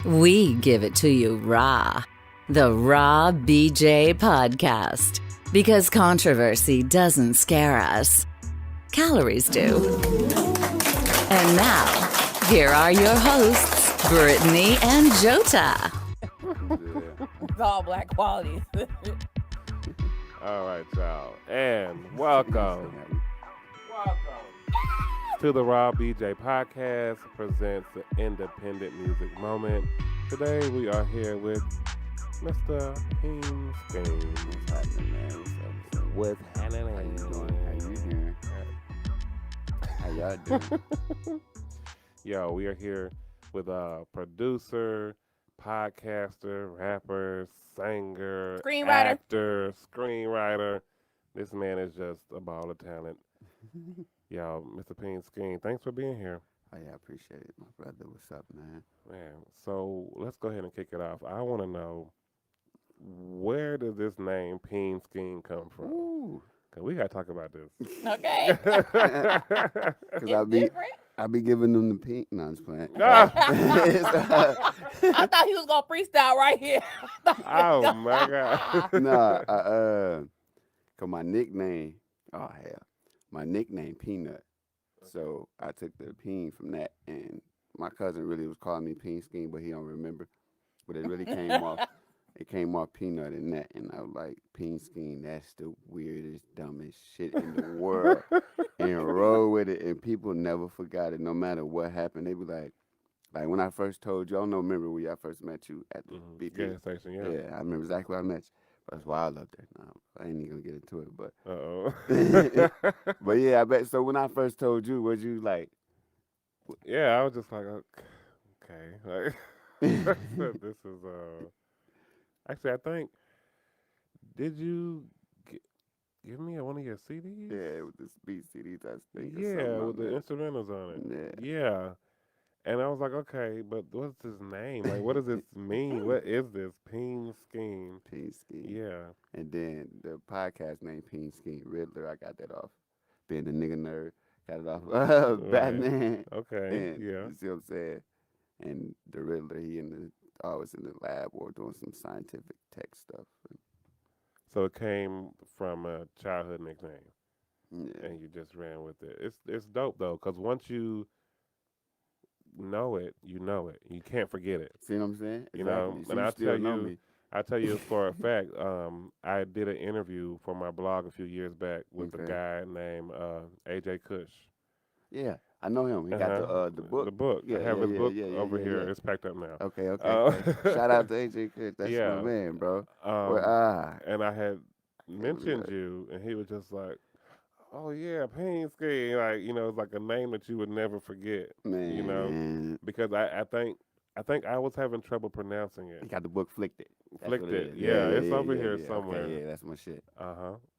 We give it to you raw. The Raw BJ Podcast. Because controversy doesn't scare us. Calories do. And now, here are your hosts, Brittany and Jota. It's all black qualities. All right, y'all. And welcome to the Raw BJ Podcast presents the Independent Music Moment. Today we are here with Mr. PeanSkean. What's happening, man? What's happening? How you doing? How you doing? How y'all doing? Yo, we are here with a producer, podcaster, rapper, singer, Screenwriter. actor, screenwriter. This man is just a ball of talent. Yo, Mr. PeanSkean, thanks for being here. Oh, yeah, I appreciate it, my brother. What's up, man? Man, so let's go ahead and kick it off. I want to know, where does this name PeanSkean come from? Ooh. Cause we gotta talk about this. Okay. Because I be giving them the pink. No, I'm just playing. Ah! I thought he was gonna freestyle right here. Oh my God! Nah, cause my nickname. Oh hell, my nickname Peanut. So I took the peen from that, and my cousin really was calling me PeanSkean, but he don't remember. But it really came off. It came off Peanut and that, and I was like, PeanSkean, that's the weirdest, dumbest shit in the world. And roll with it, and people never forgot it, no matter what happened. They be like when I first told you, I don't know, remember when I first met you at the BP? Gas station, yeah. Yeah, I remember exactly when I met you. That's wild up there. No, I ain't even gonna get into it, but but yeah, I bet. So when I first told you, was you like? Yeah, I was just like, okay, like, this is Actually, I think, did you give me one of your CDs? Yeah, with the speed CDs, I think. Yeah, with the instrumentals on it. Yeah. And I was like, okay, but what's his name? Like, what does this mean? What is this? PeanSkean. PeanSkean. Yeah. And then the podcast name PeanSkean Riddler, I got that off. Being a nigga nerd, got it off Batman. Okay, And, yeah. You see what I'm saying? And the Riddler, he always in the lab or doing some scientific tech stuff. So it came from a childhood nickname, Yeah. and you just ran with it. It's dope though, because once you know it, you know it. You can't forget it. See what I'm saying? You know, So and you I tell you for a fact. I did an interview for my blog a few years back with a guy named AJ Kush. Yeah, I know him. He got the book. The book. Yeah, I have his book over here. Yeah. It's packed up now. Okay. Shout out to AJ Kush. That's Yeah. my man, bro. And I had mentioned you, and he was just like, "Oh yeah, PeanSkean." Like, you know, it's like a name that you would never forget. Man. You know, because I think I was having trouble pronouncing it. He got the book Flicked It. Flicked It. Yeah, it's over here somewhere. Okay, yeah, that's my shit.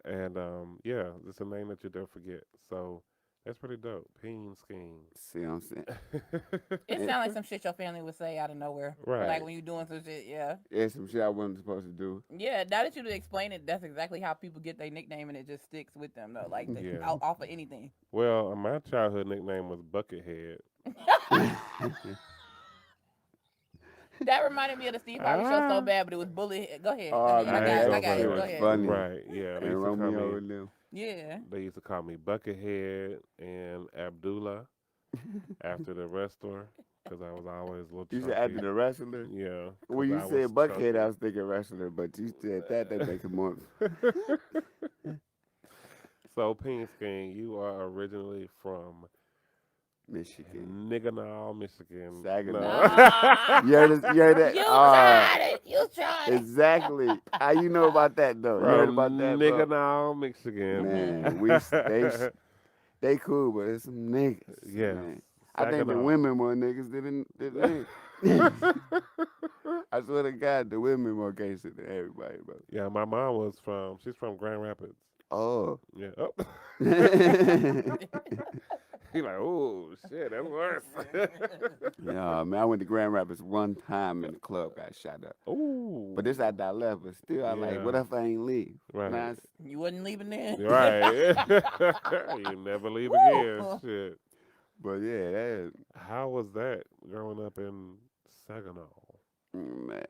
And yeah, it's a name that you don't forget. So that's pretty dope. PeanSkean. See what I'm saying? It sounds like some shit your family would say out of nowhere. Right. Like when you're doing some shit, yeah. Yeah, some shit I wasn't supposed to do. Yeah, now that you explain it, that's exactly how people get their nickname and it just sticks with them, though. Like, off of anything. Well, my childhood nickname was Buckethead. That reminded me of the Steve Harvey show so bad, but it was Bullet. Go ahead. Oh, I got it. it Go was ahead. funny. Right, yeah. They And used, to call Romeo me, and them. Yeah. they used to call me Buckethead and Abdullah after the wrestler, because I was always a little You chunky. said after the wrestler? Yeah. When you 'cause said was Buckhead, chunky. I was thinking wrestler, but you said that make it more. So, PeanSkean, you are originally from Michigan. Nigganall, Michigan. Saginaw. Nah. You heard that? You tried it. You tried it. Exactly. How you know about that, though? You heard about that, bro? Nigganall, Michigan. Man, they cool, but it's some niggas. Yeah. Man. I think the Saginaw. women more niggas than men. I swear to God, the women more gangster than everybody, bro. Yeah, my mom she's from Grand Rapids. Oh. Yeah. Oh. He like, oh, shit, that's worse. Yeah, man, I went to Grand Rapids one time in the club, got shot up. Ooh. But this after I left, but still, I Yeah. like, what if I ain't leave? Right. Nah, You wasn't leaving then? Right. You never leave again. Shit. but yeah, How was that growing up in Saginaw? Man,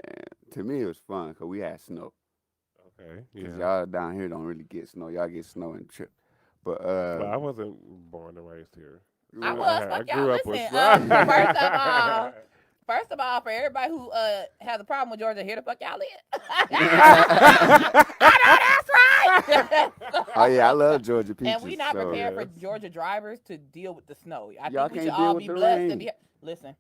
to me it was fun because we had snow. Okay. Because Yeah. y'all down here don't really get snow. Y'all get snow and trip. But Well, I wasn't born and raised here. I was. I Fuck y'all. grew up with Listen, snow. first of all, for everybody who has a problem with Georgia, here the fuck y'all live. I know that's right. oh yeah, I love Georgia peaches. And we not prepared Yes. for Georgia drivers to deal with the snow. I Y'all think we can't should deal all with be the blessed rain. and be. Listen,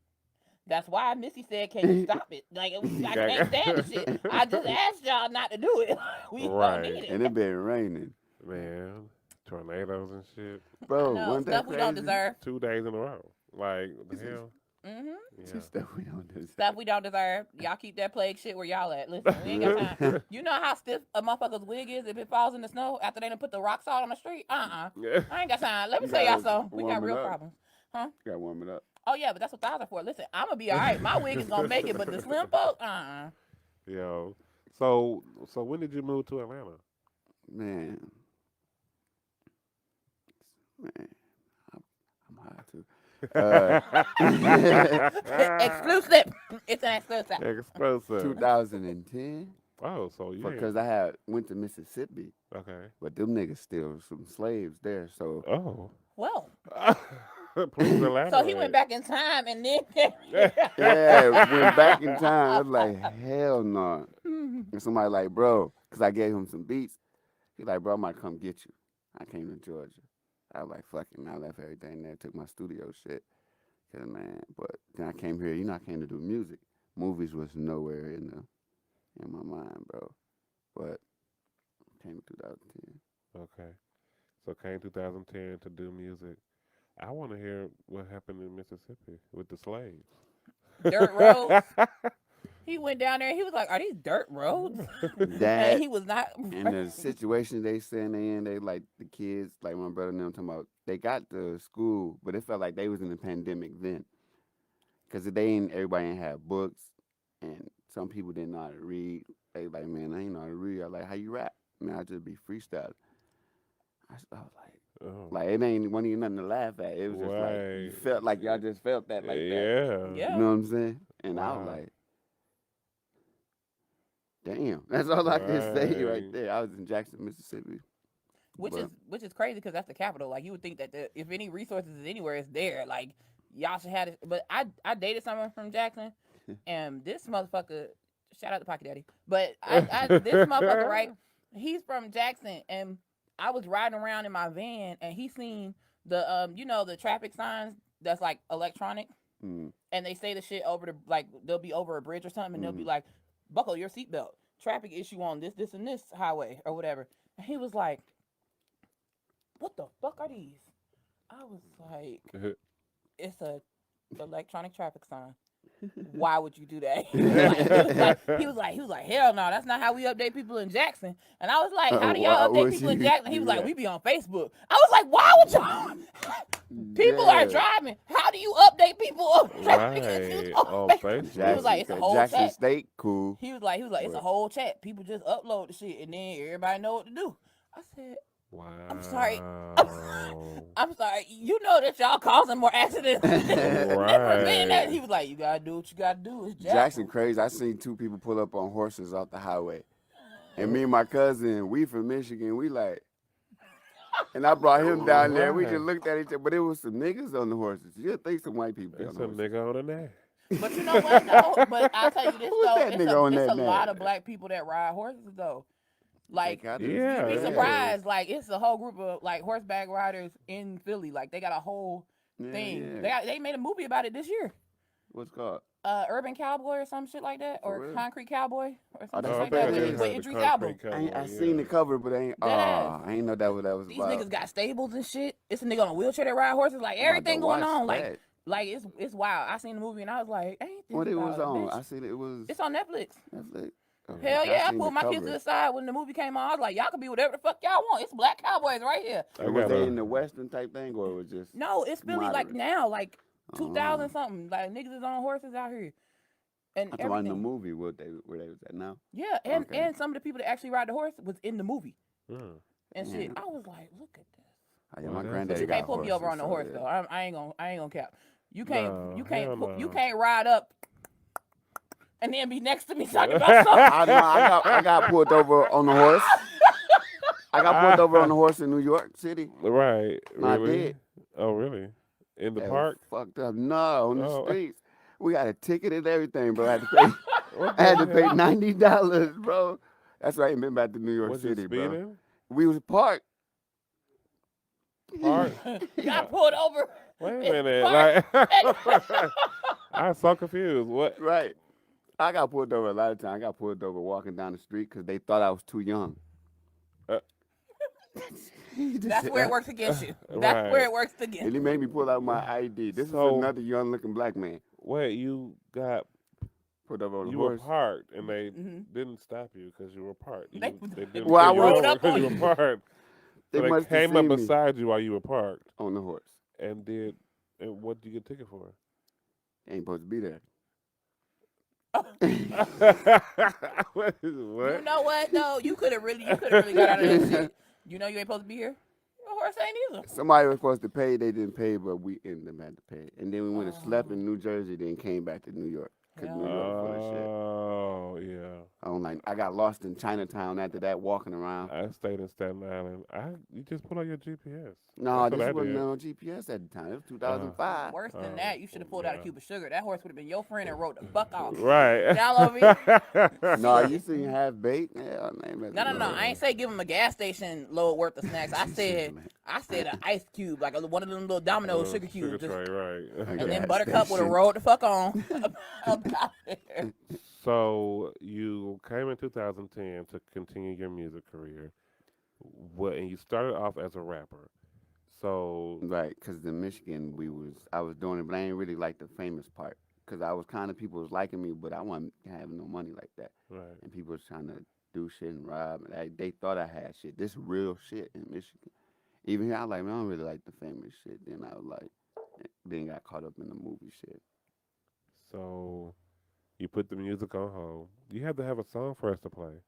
that's why Missy said, "Can you stop it?" Like I can't stand the shit. I just asked y'all not to do it. We don't Right. need it. And it been raining. Man, tornadoes and shit. Bro, No, wasn't that stuff we don't crazy? deserve. 2 days in a row. Like, what the hell? Mm-hmm. Yeah. Some stuff we don't deserve. Stuff we don't deserve. Y'all keep that plague shit where y'all at. Listen, we ain't got time. You know how stiff a motherfucker's wig is if it falls in the snow after they done put the rock salt on the street? I ain't got time. Let me You tell y'all gotta something. We got warm it real up. problems. Huh? You gotta warm it up. Oh, yeah, but that's what thighs are for. Listen, I'm going to be all right. My wig is going to make it, but the slim folk, Yo. So when did you move to Atlanta? Man, I'm high too. Exclusive. It's an exclusive. Explosive. 2010. Oh, so you ain't- Because I went to Mississippi, Okay. but them niggas still some slaves there. So Oh. Well, Please elaborate. so he went back in time and then... yeah, went back in time. I was like, hell no. And somebody like, bro, because I gave him some beats. He like, bro, I might come get you. I came to Georgia. I was like, fuck it. And I left everything there, took my studio shit. Cause man, but then I came here. I came to do music. Movies was nowhere in my mind, bro. But came in 2010. Okay. So came 2010 to do music. I want to hear what happened in Mississippi with the slaves. Dirt roads. He went down there. He was like, "Are these dirt roads?" That And he was not. and the situation they saying they in, they like the kids, like my brother and them talking about. They got to school, but it felt like they was in the pandemic then, because everybody ain't have books, and some people didn't know how to read. They like, man, I ain't know how to read. I like, how you rap? Man, I just be freestyling. I was like. Oh. Like it wasn't even nothing to laugh at. It was just like you Right. felt like y'all just felt that like that. Yeah. Yeah. You know what I'm saying? And I was Wow. like, damn. That's all I can say right Right. there. I was in Jackson, Mississippi. Which But- is crazy because that's the capital. Like you would think that if any resources is anywhere, it's there. Like y'all should have it. But I dated someone from Jackson, and this motherfucker. Shout out to Pocket Daddy. But this motherfucker, right? He's from Jackson, and I was riding around in my van, and he seen the the traffic signs that's like electronic, Mm. and they say the shit over they'll be over a bridge or something, and they'll be like, buckle your seatbelt, traffic issue on this, and this highway or whatever. And he was like, what the fuck are these? I was like, it's a electronic traffic sign. Why would you do that? He was like, hell no, that's not how we update people in Jackson. And I was like, how do y'all Why update would people in you Jackson? He do was like, that? we be on Facebook. I was like, why would y'all? People are driving. How do you update people on traffic issues Right. on On Facebook? Facebook. He was like, it's a whole Jackson chat. State, cool. He was like, it's a whole chat. People just upload the shit and then everybody know what to do. I said, Wow. I'm sorry. I'm sorry. You know that y'all causing more accidents than preventing that. He was like, you gotta do what you gotta do. It's Jackson crazy. I seen 2 people pull up on horses off the highway. And me and my cousin, we from Michigan, we like, and I brought him down there. We just looked at each other, but it was some niggas on the horses. You'd think some white people be on It's the a horses. nigga on the neck. But you know what, though? But I'll tell you this, Who's though. that nigga on It's that a lot nag? of black people that ride horses, though. Like, Yeah, you'd be yeah. surprised. Like, it's a whole group of, like, horseback riders in Philly. Like, they got a whole thing. Yeah. They made a movie about it this year. What's it called? Urban Cowboy or some shit like that. For Or real? Concrete Cowboy or something that's like what that. I With, did with heard the Idris Concrete Elba. Cowboy, I seen the cover, but I ain't know that was These about. niggas got stables and shit. It's a nigga on a wheelchair that ride horses. Like, I'm about to everything going watch on. that. Like it's wild. I seen the movie and I was like, ain't this What it was about a on? bitch? I seen it was It's on Netflix. Netflix. Hell yeah, I seen pulled my kids to the side when the movie came on. I was like, y'all can be whatever the fuck y'all want. It's black cowboys right here. I Was got they a- in the Western type thing, or it was just? No, it's Philly like moderate? now, like Oh. 2000 something. Like niggas is on horses out here. And I'm talking about in the everything. movie where they was at now. Yeah, and Okay. and some of the people that actually ride the horse was in the movie Mm. and shit. Damn. I was like, look at this. Oh, yeah, Well, my that's- granddaddy But you got can't put me over on the horses, horse so, yeah. though. I ain't gonna cap. You can't No, you can't hell you no. can't ride up and then be next to me talking about something. I got pulled over on the horse. I got pulled over on the horse in New York City. Right. No, I Really? did. Oh, really? In the That park? was fucked up. No, on the Oh. streets. We got a ticket and everything, bro. I had to pay. What I had to the pay hell? $90, bro. That's why I ain't been back to New York Was you City, bro. speeding? We was parked. Park? Got pulled over. Wait a in minute. park. Like, I'm so confused. What? Right. I got pulled over a lot of times. I got pulled over walking down the street because they thought I was too young. That's where it works against you. That's Right. where it works against And he made me pull out my ID. This So- is another young-looking black man. Wait, you got Pulled over on the you were horse. parked and they Mhm. didn't stop you because you were parked. They- didn't Well, I pull you was- over Up 'cause on you you. were parked. They So they must have came up seen me beside you while you were parked on the horse. and what did you get a ticket for? Ain't supposed to be there. What? You know what? No, you could have really got out of that shit. You know you ain't supposed to be here. Your horse ain't either. Somebody was supposed to pay. They didn't pay, but we ended up had to pay. And then we went and slept in New Jersey, then came back to New York. Because New York was full of shit. Oh, yeah. I got lost in Chinatown after that, walking around. I stayed in Staten Island. You just put on your GPS. No, That's what this I wasn't did. on GPS at the time. It was 2005. Worse than Oh, that, you should have pulled out a yeah. cube of sugar. That horse would have been your friend and rode the fuck off. Right. Down over No, you seen half baked? Yeah, No. I ain't say give him a gas station load worth of snacks. I said an ice cube, like one of them little Domino's sugar cubes. Sugar tray, right. And then Gas Buttercup would have station. rolled the fuck on up out there. So you came in 2010 to continue your music career. And you started off as a rapper. So Right, because in Michigan, I was doing it, but I ain't really like the famous part. Because I was kind of, people was liking me, but I wasn't having no money like that. right. And people was trying to do shit and rob. And they thought I had shit. This real shit in Michigan. Even here, I was like, man, I don't really like the famous shit. Then I was like, then got caught up in the movie shit. So you put the music on hold. You had to have a song for us to play.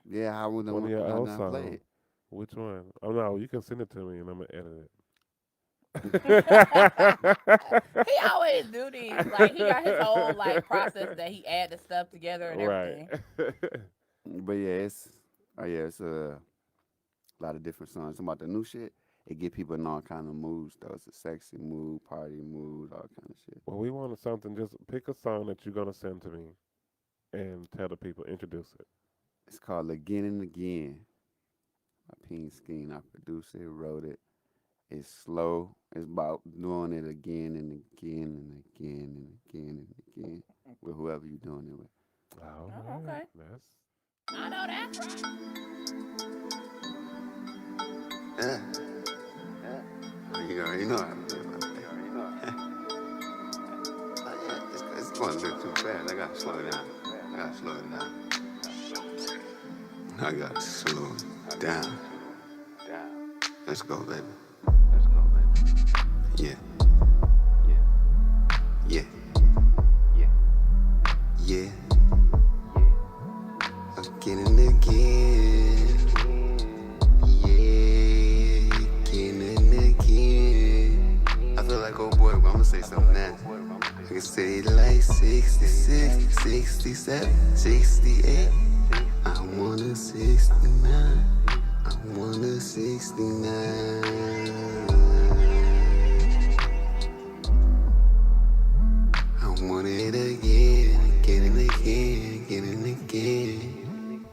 Yeah, I wouldn't One of your old play songs. it. Which one? Oh no, you can send it to me and I'm gonna edit it. He always do these. Like he got his whole like process that he add the stuff together and everything. Right. But yeah, it's a lot of different songs. About the new shit, it get people in all kind of moods though. It's a sexy mood, party mood, all kind of shit. Well, we wanted something. Just pick a song that you're gonna send to me, and tell the people. Introduce it. It's called Again and Again. By PeanSkean. I produced it, wrote it. It's slow. It's about doing it again and again and again and again and again with whoever you're doing it with. Oh, okay. That's I know that's right. You already know how to do it. Oh, yeah, it's going a little too fast. I gotta slow it down. I gotta slow it down. Let's go, baby. Yeah. Yeah. Yeah. Again and again. Yeah. Again and again. I feel like old boy, but I'm gonna say something now. I can say it like 66, 67, 68. I want a 69. I want a 69. I want it again, again and again, again and again,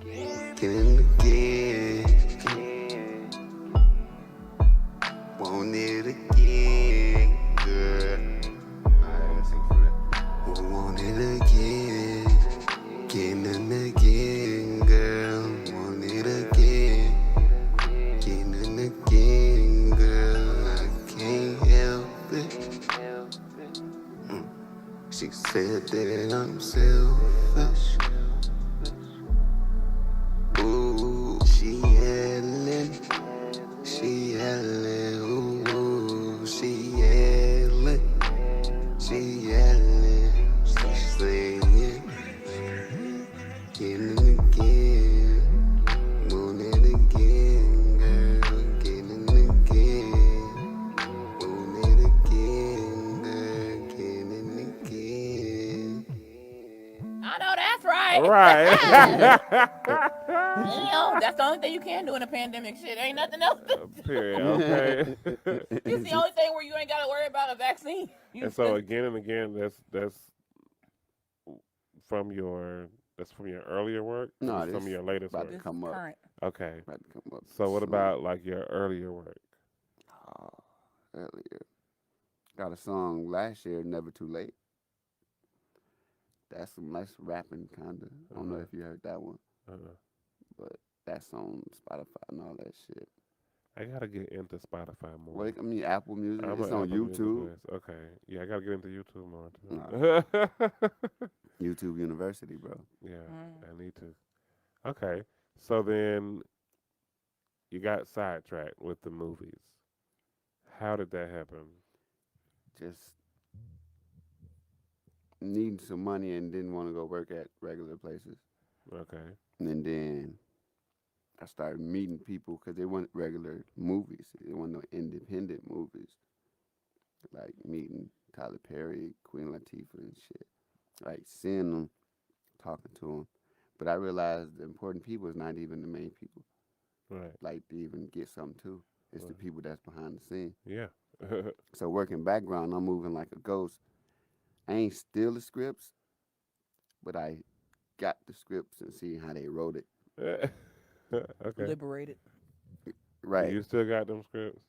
again and again. Want it again, girl. Want it again, again and again, girl. Want it again, again and again, girl. I can't help it. She said that I'm selfish. Ooh, she yelling, ooh, she yelling, she's saying, again and again, want it again, girl, again and again, want it again, girl, again and again. I know that's right. Right. That's the only thing you can do in a pandemic. Shit, ain't nothing else. Period. Okay. It's the only thing where you ain't got to worry about a vaccine. And so again and again, that's from your from your earlier work. No, Or some of this your latest about work. to This come is up. current. Okay. About to come up. So what soon. about like your earlier work? Oh, earlier. Got a song last year, Never Too Late. That's some nice rapping kinda. I don't know if you heard that one. But that's on Spotify and all that shit. I gotta get into Spotify more. Well, I mean, Apple Music. I'm It's an on Apple Music YouTube. list. Okay. Yeah, I gotta get into YouTube more too. Nah. YouTube University, bro. Yeah, I need to. Okay. So then you got sidetracked with the movies. How did that happen? Just needing some money and didn't want to go work at regular places. Okay. And then I started meeting people because they weren't regular movies. They weren't no independent movies. Like meeting Tyler Perry, Queen Latifah and shit. Like seeing them, talking to them. But I realized the important people is not even the main people. Right. Like to even get something too. It's the people that's behind the scene. Yeah. So working background, I'm moving like a ghost. I ain't steal the scripts, but I got the scripts and see how they wrote it. Okay. Liberated. Right. You still got them scripts?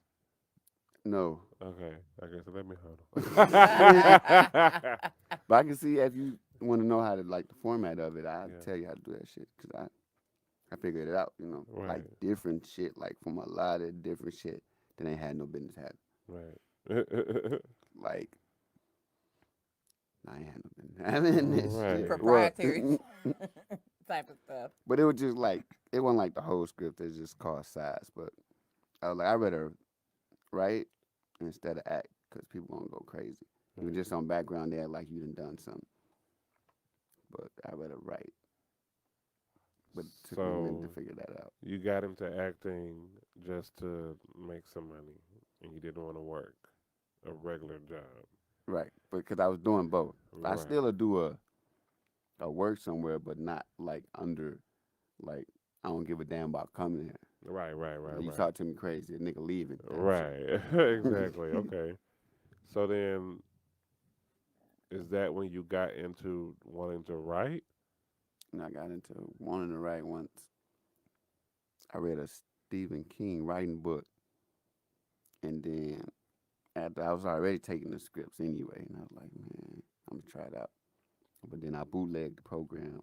No. Okay. Okay, so let me hold But I can see if you want to know how to like the format of it, I'll tell you how to do that shit because I figured it out, Right. like different shit, like from a lot of different shit that ain't had no business having. Right. Like, I ain't had no business having this Right. shit. Proprietary type of stuff. But it was just like, it wasn't like the whole script, it just called size. But I was like, I'd rather write instead of act because people gonna go crazy. You were just on background there like you done something. But I'd rather write. But it took me a minute to figure that out. You got into acting just to make some money, and you didn't want to work a regular job. Right, because I was doing both. I Right. still do a work somewhere, but not like under, like I don't give a damn about coming here. Right. You talk to me crazy, a nigga leaving. Right. Exactly. Okay. So then, is that when you got into wanting to write? And I got into wanting to write once. I read a Stephen King writing book, and then after I was already taking the scripts anyway, and I was like, man, I'm gonna try it out. But then I bootlegged the program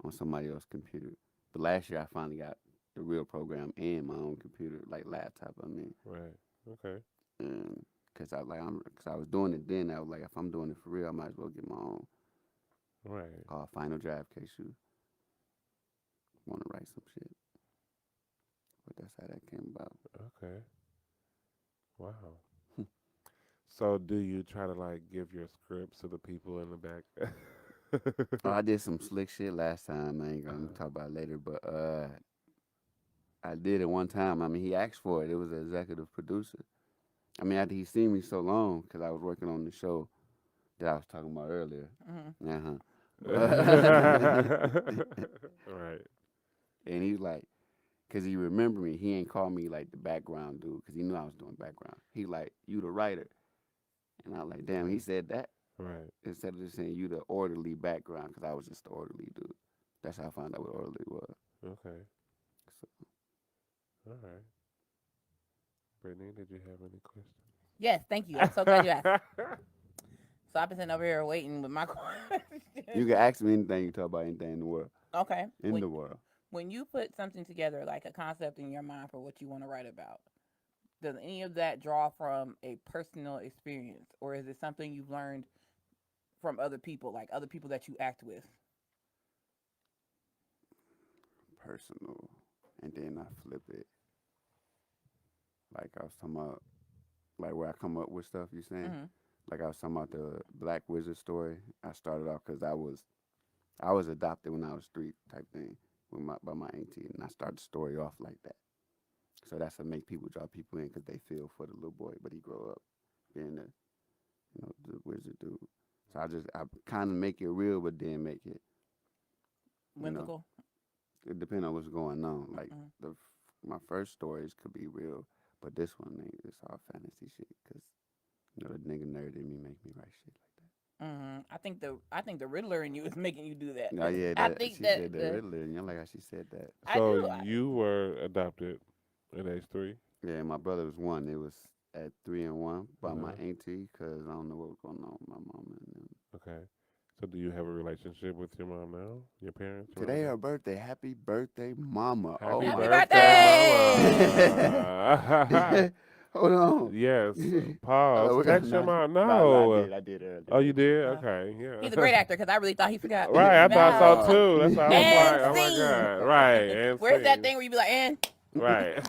on somebody else's computer. But last year I finally got the real program and my own computer, like laptop. I mean, Right. Okay. and because I was doing it then. I was like, if I'm doing it for real, I might as well get my own. Right. Called Final Draft case you want to write some shit. But that's how that came about. Okay. Wow. So do you try to like give your scripts to the people in the back? Oh, I did some slick shit last time. I ain't gonna talk about it later, but I did it one time. I mean, he asked for it. It was an executive producer. I mean, after he seen me so long, because I was working on the show that I was talking about earlier. Right. And he's like, because he remembered me, he ain't called me like the background dude, because he knew I was doing background. He like, you the writer. And I was like, damn, he said that? Right. Instead of just saying you the orderly background, because I was just the orderly dude. That's how I found out what orderly was. Okay. So, All right. Brittany, did you have any questions? Yes, thank you. I'm so glad you asked. So I've been sitting over here waiting with my questions. you can ask me anything, you talk about anything in the world. Okay. In the world. When you put something together, like a concept in your mind for what you want to write about, does any of that draw from a personal experience, or is it something you've learned from other people, like other people that you act with? Personal. And then I flip it. Like I was talking about, like where I come up with stuff, you saying? Mm-hmm. Like I was talking about the Black Wizard story. I started off because I was adopted when I was 3 type thing by my auntie, and I started the story off like that. So that's what make people draw people in because they feel for the little boy, but he grow up being the wizard dude. So I kind of make it real, but then make it Whimsical. It depends on what's going on. Like Mm-hmm. my first stories could be real, but this one ain't. It's all fantasy shit. Cause the nigga nerd in me make me write shit like that. I think the Riddler in you is making you do that. Oh yeah, I that think she that said that Riddler, and I like how she said that. I So do. you were adopted at age 3? Yeah, and my brother was 1. It was at 3 and 1 by my Uh-huh. auntie, cause I don't know what was going on with my mama and them. Okay. So do you have a relationship with your mom now? Your parents? Your Today mom? her birthday. Happy birthday, mama. Happy Happy birthday, birthday! mama. Hold on. Yes. we Pause. got- Text your mom. No, No. I did earlier. Oh, you did? Uh, Okay. Yeah. He's a great actor because I really thought he forgot. Right. I thought so Wow. too. That's why I was And like, oh my scene. God. Right. And Where's that scene. thing where you be like, and? Right.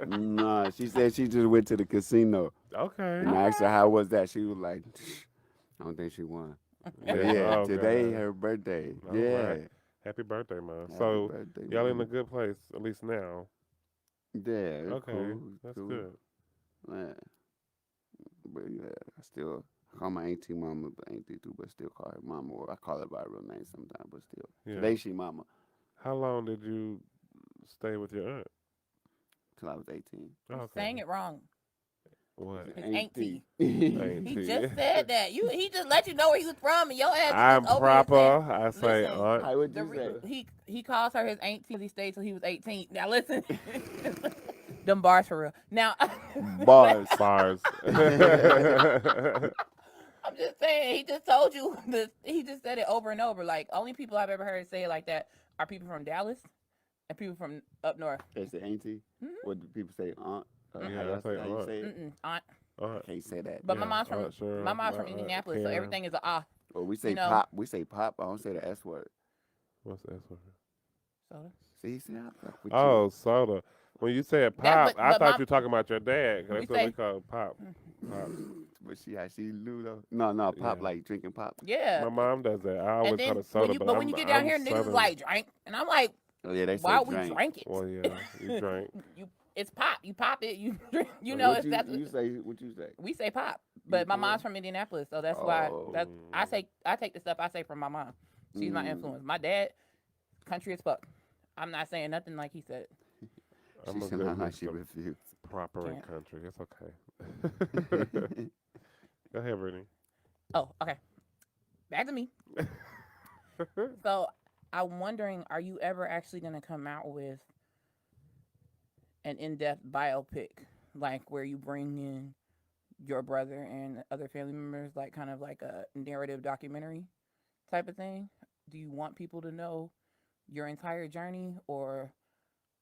Nah, she said she just went to the casino. Okay. And I asked her how was that. She was like, I don't think she won. But yeah, Oh, today God. her birthday. All Yeah. right. Happy birthday, man. Happy So birthday, y'all in mama. a good place, at least now. Yeah, it's Okay. cool. That's cool. good. Yeah. But yeah, I still call my auntie mama, but auntie too, but still call her mama. Or I call her by her real name sometimes, but still. Yeah. Today she mama How long did you stay with your aunt? till I was 18. Oh, okay. Saying it wrong. What? His auntie. Auntie. He just said that. He just let you know where he was from, and your ass. is I'm just over here proper. I say Listen, aunt. How would saying- you say? he calls her his auntie. He stayed till he was 18. Now listen, them bars for real. Now Bars. Bars. I'm just saying. He just told you this. He just said it over and over. Like only people I've ever heard say it like that are people from Dallas and people from up north. They say auntie. Mhm. What do people say? Aunt. Yeah, how I say how you aunt. say it? Aunt. Aunt. Can't say that. But my Yeah, mom's from Aunt Cheryl, my mom's from my aunt Indianapolis, so Karen. everything is a ah. Well, we say You know. pop. We say pop. I don't say the S word. What's that for? Soda. See, I fuck with Oh, soda. When you said pop, That- I but thought my- you were talking about your dad. 'Cause We that's what say- we call pop. Pop. you. But how she Lou though? No, pop Yeah. like drinking pop. Yeah. My mom does that. I always and then call it soda, when I'm, you get down I'm here, niggas Southern. like drink, and I'm like, Oh yeah, they say why are we drink. drinking? Well, yeah, you drank. It's pop. You pop it. You drink. You So know, what it's that's you say. What you say? we say pop. But my for mom's real? from Indianapolis, so that's why that I Oh. take the stuff I say from my mom. She's my Mm. influence. My dad, country as fuck. I'm not saying nothing like he said. I'm She a said good how mix she of refused. proper and Can't. country. It's okay. Go ahead, Brittany. Oh, okay. Back to me. So I'm wondering, are you ever actually gonna come out with an in-depth biopic, like where you bring in your brother and other family members, like kind of like a narrative documentary type of thing? Do you want people to know your entire journey, or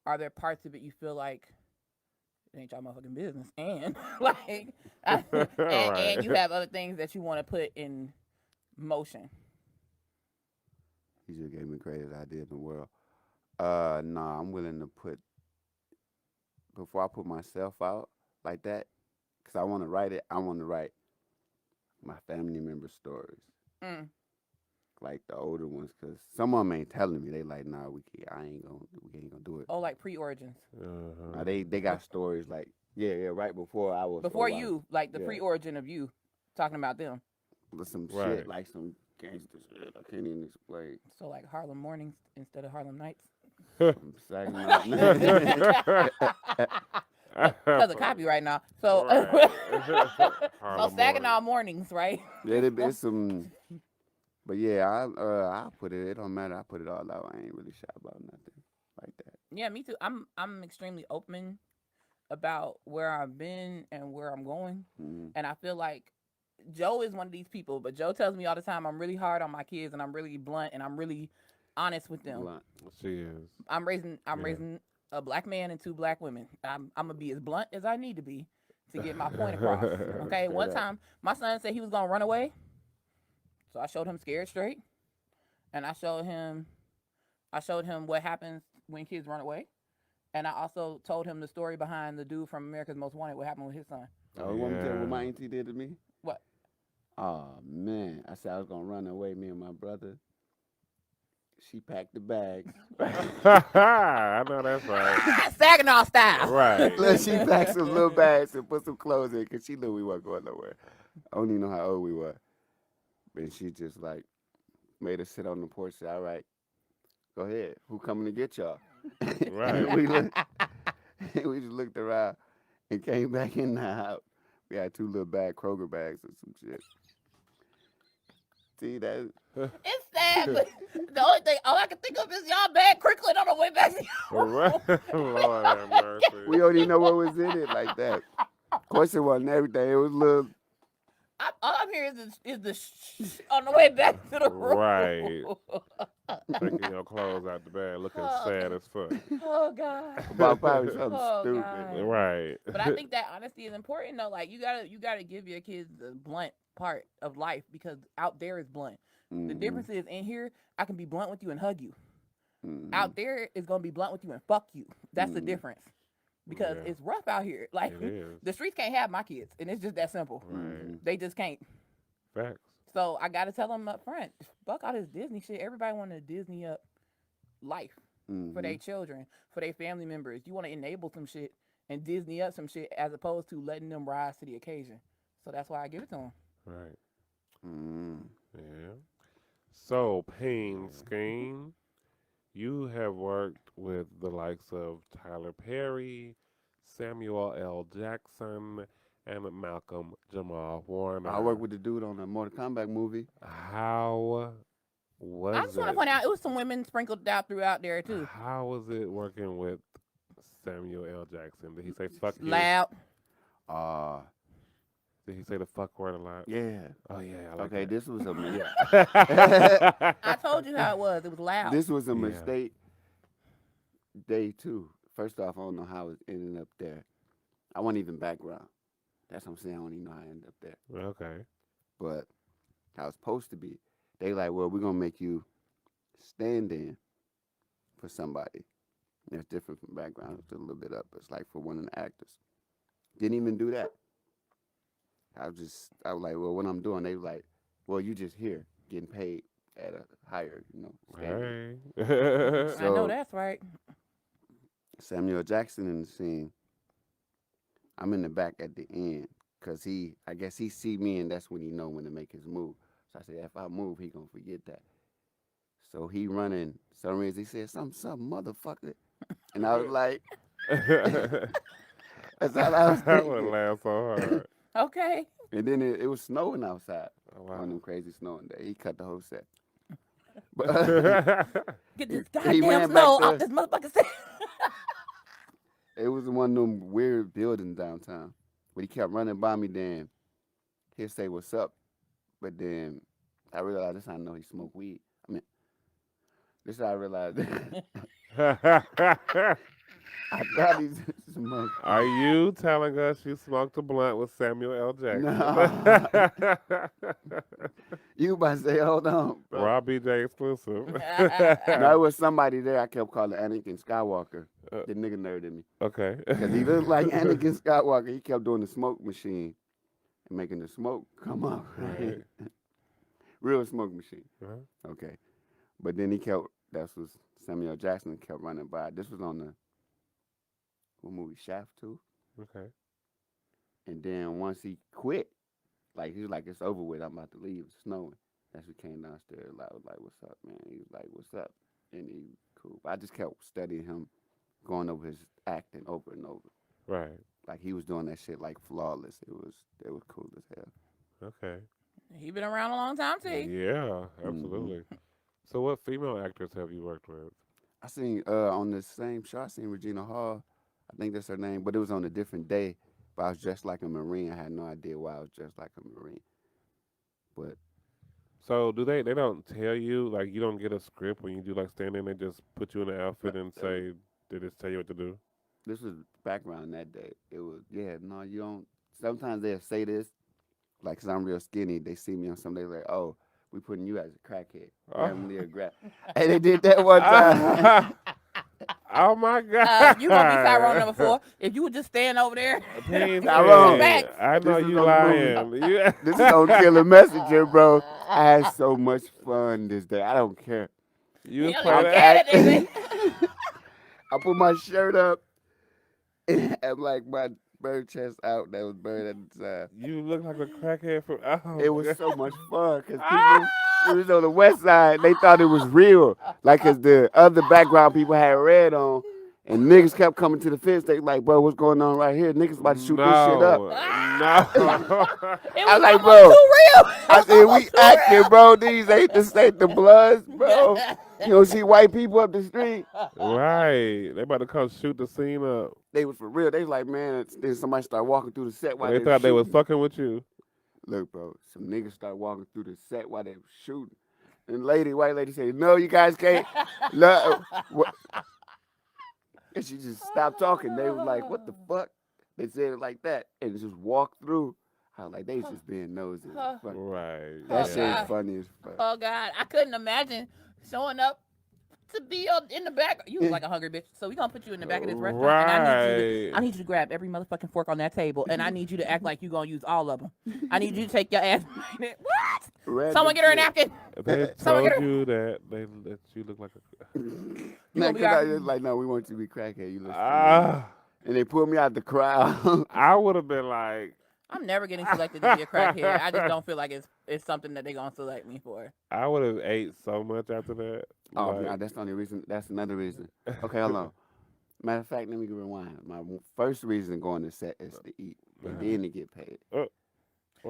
are there parts of it you feel like it ain't y'all motherfucking business, and like, and you have other things that you want to put in motion? He just gave me the greatest idea in the world. Nah, I'm willing to put before I put myself out like that, cause I want to write it. I want to write my family member stories, Mm. like the older ones, cause some of them ain't telling me. They like, nah, we ain't gonna do it. Oh, like pre-origins. Uh-huh. Nah, they got stories like right before I was Before you, like the yeah. pre-origin of you, talking about them. with some Right. shit like some gangster shit. I can't even explain. So like Harlem Mornings instead of Harlem Nights. I'm saying Because of copyright now. So, Right. so Harlem Saginaw Mornings, right? Yeah, there been some, but yeah, I put it. It don't matter. I put it all out. I ain't really shy about nothing like that. Yeah, me too. I'm extremely open about where I've been and where I'm going, Mm-hmm. and I feel like Joe is one of these people. But Joe tells me all the time I'm really hard on my kids, and I'm really blunt, and I'm really honest with them. Blunt. She is. I'm raising Yeah. a black man and 2 black women. I'm gonna be as blunt as I need to be to get my point across. Okay. Straight One up. time, my son said he was gonna run away, so I showed him Scared Straight, and I showed him what happens when kids run away, and I also told him the story behind the dude from America's Most Wanted. What happened with his son? Oh, you want me to tell you what my Yeah. auntie did to me? What? Oh man, I said I was gonna run away. Me and my brother. She packed the bags. I know that's right. Saginaw style. Right. Look, she packed some little bags and put some clothes in because she knew we weren't going nowhere. I don't even know how old we were. And she just like, made us sit on the porch. Said, all right, go ahead. Who coming to get y'all? Right. And we looked, we just looked around and came back in the house. We had 2 little Kroger bags or some shit. See that? It's sad, but the only thing all I can think of is y'all bag crinkling on the way back to your Right. room. Lord have mercy. We don't even know what was in it like that. Of course, it wasn't everything. It was little. All I'm hearing is the on the way back to the room. Right. Taking your clothes out the bag, looking sad as fuck. Oh God. About probably something Oh, stupid. God. Right. But I think that honesty is important though. Like you gotta give your kids the blunt part of life because out there is blunt. The difference is in here I can be blunt with you and hug you. Out there is gonna be blunt with you and fuck you. That's the difference. Because Yeah. it's rough out here. Like It is. the streets can't have my kids, and it's just that simple. Right. They just can't. Facts. So I gotta tell them up front, fuck all this Disney shit. Everybody want to Disney up life for their children, for their family members. You want to enable some shit and Disney up some shit as opposed to letting them rise to the occasion. So that's why I give it to them. Right. Yeah. So, PeanSkean, you have worked with the likes of Tyler Perry, Samuel L. Jackson, and Malcolm Jamal Warner. I worked with the dude on the Mortal Kombat movie. How was I just want to it? point out it was some women sprinkled out throughout there too. How was it working with Samuel L. Jackson? Did he say fuck you? Loud. Did he say the fuck word a lot? Yeah. Oh, yeah. I like Okay, that. this was a I told you how it was. It was loud. this was a Yeah. mistake. Day 2. First off, I don't know how it ended up there. I wasn't even background. That's what I'm saying. I don't even know how I ended up there. Okay. But I was supposed to be. They like, well, we're gonna make you stand in for somebody. And it's different from background. It's a little bit up. It's like for one of the actors. Didn't even do that. I was like, well, what I'm doing, they were like, well, you just here getting paid at a higher, standard. Hey. I know So- that's right. Samuel Jackson in the scene. I'm in the back at the end because I guess he see me and that's when he know when to make his move. So I said, if I move, he gonna forget that. So he running. Some reason he said, some motherfucker. And I was like, that's all I was I would thinking. laugh so hard. Okay. And then it was snowing outside. Oh, One of wow. them crazy snowing days. He cut the whole set. But Get this He goddamn ran snow back off this motherfucking set. it was one of them weird buildings downtown. But he kept running by me then. He'd say, what's up? But then I realized this how I know he smoked weed. I mean, this how I realized I thought he smoked. Are you telling us you smoked a blunt with Samuel L. Jackson? No. You about to say, hold on, bro. Raw BJ exclusive. No, it was somebody there I kept calling Anakin Skywalker. The nigga nerded me. Okay. Because he looked like Anakin Skywalker. He kept doing the smoke machine and making the smoke come up. Right. Real smoke machine. Uh-huh. Okay. But then that was Samuel Jackson kept running by. This was on the, what movie, Shaft 2? Okay. And then once he quit, like, he was like, it's over with. I'm about to leave. It's snowing. That's when he came downstairs. I was like, what's up, man? He was like, what's up? And he was cool. But I just kept studying him, going over his acting over and over. Right. Like, he was doing that shit, like, flawless. It was cool as hell. Okay. He been around a long time too. Yeah, absolutely. So what female actors have you worked with? I seen, on the same show, I seen Regina Hall. I think that's her name. But it was on a different day. But I was dressed like a Marine. I had no idea why I was dressed like a Marine. But So do they don't tell you, like, you don't get a script when you do, like, stand in, they just put you in the outfit and say, they just tell you what to do? this was background that day. It was, no, you don't. Sometimes they'll say this, like, 'cause I'm real skinny. They see me on some, they like, oh, we putting you as a crackhead. Family or grab. And they did that one time. Oh, my God. You gonna be Tyrone number 4? If you would just stand over there. Please, Tyrone. hey, I know This is you on lying. You- This is on Killer Messenger, bro. I had so much fun this day. I don't care. You was Yeah, playing look that- at it, I put my shirt up and had like my bird chest out. That was bird at the time. You look like a crackhead from. Oh, It was God. so much fun because people. It was on the west side. They thought it was real. Like, cause the other background people had red on. And niggas kept coming to the fence. They like, bro, what's going on right here? Niggas about to shoot this shit up. No. It I was was like, almost bro. too real. I said, we acting, bro. These ain't the Bloods, bro. You don't see white people up the street. Right. They about to come shoot the scene up. They was for real. They was like, man, then somebody started walking through the set while They they thought was they was shooting. fucking with you. Look, bro, some niggas started walking through the set while they was shooting. And white lady said, no, you guys can't. And she just stopped talking. They was like, what the fuck? They said it like that and just walked through. I was like, they just being nosy. Right. That Oh, shit is God. funny as fuck. Oh God, I couldn't imagine showing up to be in the back. You was like a hungry bitch, so we gonna put you in the back of this restaurant, and I need you to grab every motherfucking fork on that table, and I need you to act like you gonna use all of them. I need you to take your ass. What? Random Someone get her a shit. napkin. They Someone told get her. you that they let you look like a. Nah, gonna be 'cause I out- was like, no, we want you to be crackhead. You look Ah, and they pulled me out the crowd. I would have been like, I'm never getting selected to be a crackhead. I just don't feel like it's something that they gonna select me for. I would have ate so much after that. Oh, Like, nah, that's the only reason. That's another reason. Okay, hold on. Matter of fact, let me rewind. My first reason going to set is to eat, and then to get paid. what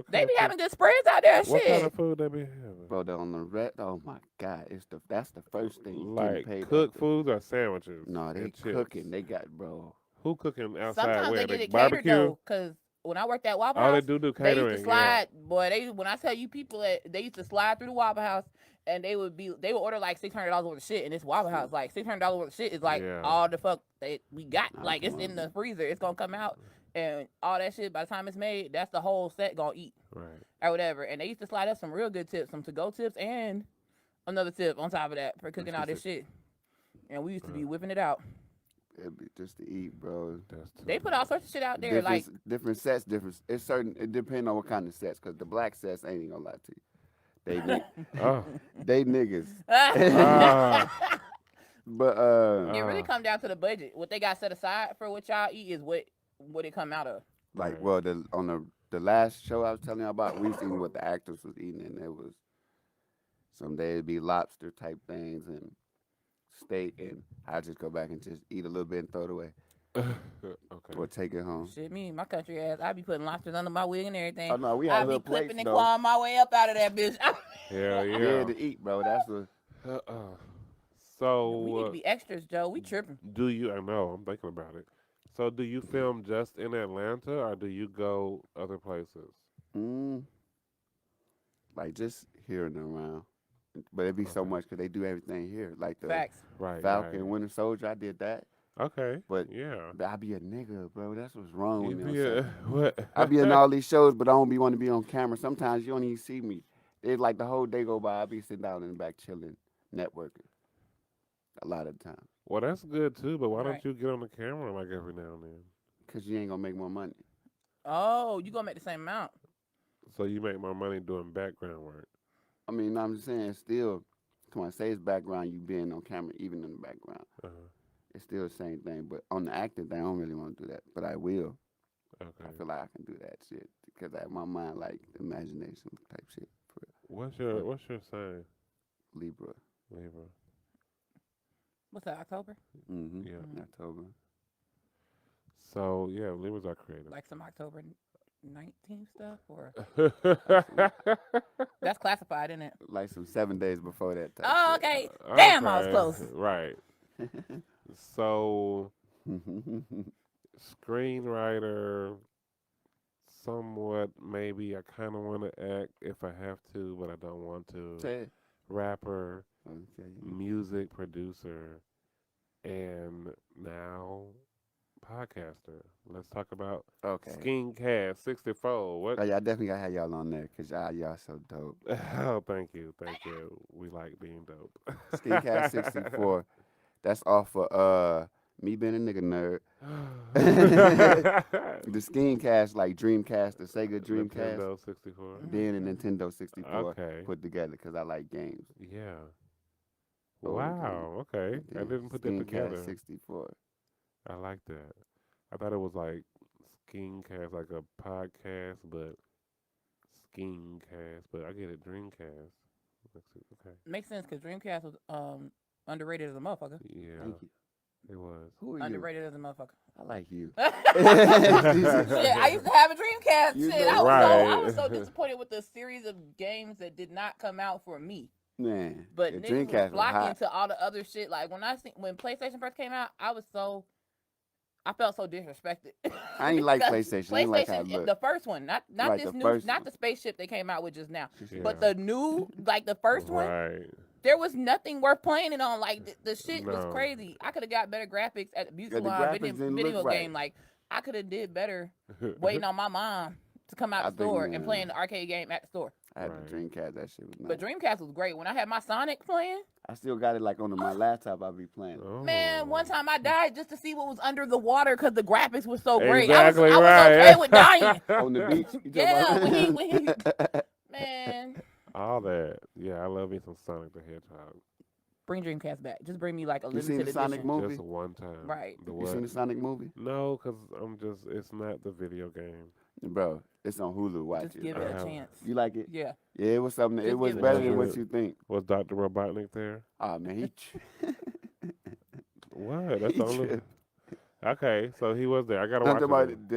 They kind be of having good spreads out there. What kind Shit. of food they be having? Bro, on the red. Oh my God, that's the first thing. Getting Like paid cooked after. foods or sandwiches? No, they and chips? cooking. They got bro. Who cooking outside? Sometimes Where they get it catered barbecue? though, cause when I worked at Waffle Oh, House, they do they used catering. to slide. Boy, when I tell you people they used to slide through the Waffle House, and they would order like $600 worth of shit, and this Waffle House like $600 worth of shit is like Yeah. all the fuck we got. Nah, Like it's come in on. the freezer, it's gonna come out, and all that shit by the time it's made, that's the whole set gonna eat Right. or whatever. And they used to slide us some real good tips, some to-go tips, and another tip on top of that for cooking all this shit. And we used to be whipping it out. It'd be just to eat, bro. That's too They put all sorts of shit out there, like Different sets, different. It's certain. It depends on what kind of sets, cause the black sets ain't even gonna lie to you. Oh. They niggas. Ah. But it really come down to the budget. What they got set aside for what y'all eat is what it come out of. like, Right. well, on the last show I was telling you about, we seen what the actors was eating, and it was some days it'd be lobster type things and steak, and I just go back and just eat a little bit and throw it away Okay. or take it home. Shit, me, my country ass, I be putting lobsters under my wig and everything. Oh no, we I had be little plates clipping and though. clawing my way up out of that bitch. Hell Yeah, yeah. to eat, bro. That's what. So we need to be extras, Joe. We tripping. do you? I know. I'm thinking about it. So do you film just in Atlanta, or do you go other places? Like just here and around, but it'd be so much because they do everything here. Like the Facts. Right. Falcon Winter Soldier, I did that. Right. Okay. But Yeah. I be a nigga, bro. That's what's wrong You with me. be on a, set. what? I be in all these shows, but I don't be want to be on camera. Sometimes you don't even see me. It's like the whole day go by. I be sitting down in the back chilling, networking. A lot of the time, Well, that's good too. But why Right. don't you get on the camera like every now and then? cause you ain't gonna make more money. Oh, you gonna make the same amount. So you make more money doing background work. I mean, I'm just saying, still, come on, say it's background. You being on camera, even in the background, Uh-huh. it's still the same thing. But on the acting thing, I don't really want to do that. But I will. Okay. I feel like I can do that shit because I have my mind like imagination type shit. For What's your sign, Libra. Libra? What's that, October? Mm-hmm. Yeah. In October. So yeah, Libras are creative. Like some October 19th stuff? Or Okay. that's classified, isn't it? Like some 7 days before that type Oh, shit. okay. Damn, I was close. Right. So screenwriter, somewhat maybe. I kind of want to act if I have to, but I don't want to. Say it. Rapper, Okay. music producer, and now podcaster. Let's talk about Okay. Skincast 64. What? Oh, yeah, I definitely gotta have y'all on there because y'all so dope. Oh, thank you. We like being dope. Skincast 64. That's off of me being a nigga nerd. The Skincast, like Dreamcast, the Sega Dreamcast, Nintendo 64. then a Nintendo 64 Okay. put together because I like games. Yeah. Oh, Wow. Okay. I Yeah, didn't put that Skincast together. 64. I like that. I thought it was like Skincast, like a podcast, but Skincast. But I get it, Dreamcast. Okay. Makes sense because Dreamcast was underrated as a motherfucker. Yeah, Thank you. it was. Who are you? Underrated as a motherfucker. I like you. Shit, I used to have a Dreamcast. You Shit, know- I was Right. so disappointed with the series of games that did not come out for me. Man, But the niggas Dreamcast was was flocking hot. to all the other shit. Like when PlayStation first came out, I felt so disrespected. I ain't like Because PlayStation. I ain't like how it looked. the first one, not Right, this the new, first not one. the spaceship they came out with just now, Yeah. but the new, like the first one. Right. There was nothing worth playing it on. Like the shit was No. crazy. I could have got better graphics at the beauty Yeah, the salon graphics didn't video look right. game. Like I could have did better waiting on my mom to come out I the think, store man. and playing the arcade game at the store. I had Right. the Dreamcast. That shit was nice. But Dreamcast was great. When I had my Sonic playing, I still got it like on my laptop. I'll be playing. it. Oh. man, one time I died just to see what was under the water because the graphics was so great. Exactly I was right. okay with dying. On the beach. You talking Yeah, about- when he man, All that. Yeah, I love me some Sonic the Hedgehog. bring Dreamcast back. Just bring me like a You seen limited the Sonic edition. movie? Just one time. Right. The You what? seen the Sonic movie? No, because it's not the video game. Bro, it's on Hulu. Watch Just it. give bro. it a Uh-huh. chance. You like it? Yeah. Yeah, it was something. It Just was give it better a than what chance. you think. Was Dr. Robotnik there? Oh man, he. What? That's He the only. tripped. Okay, so he was there. I gotta I'm watch talking about it.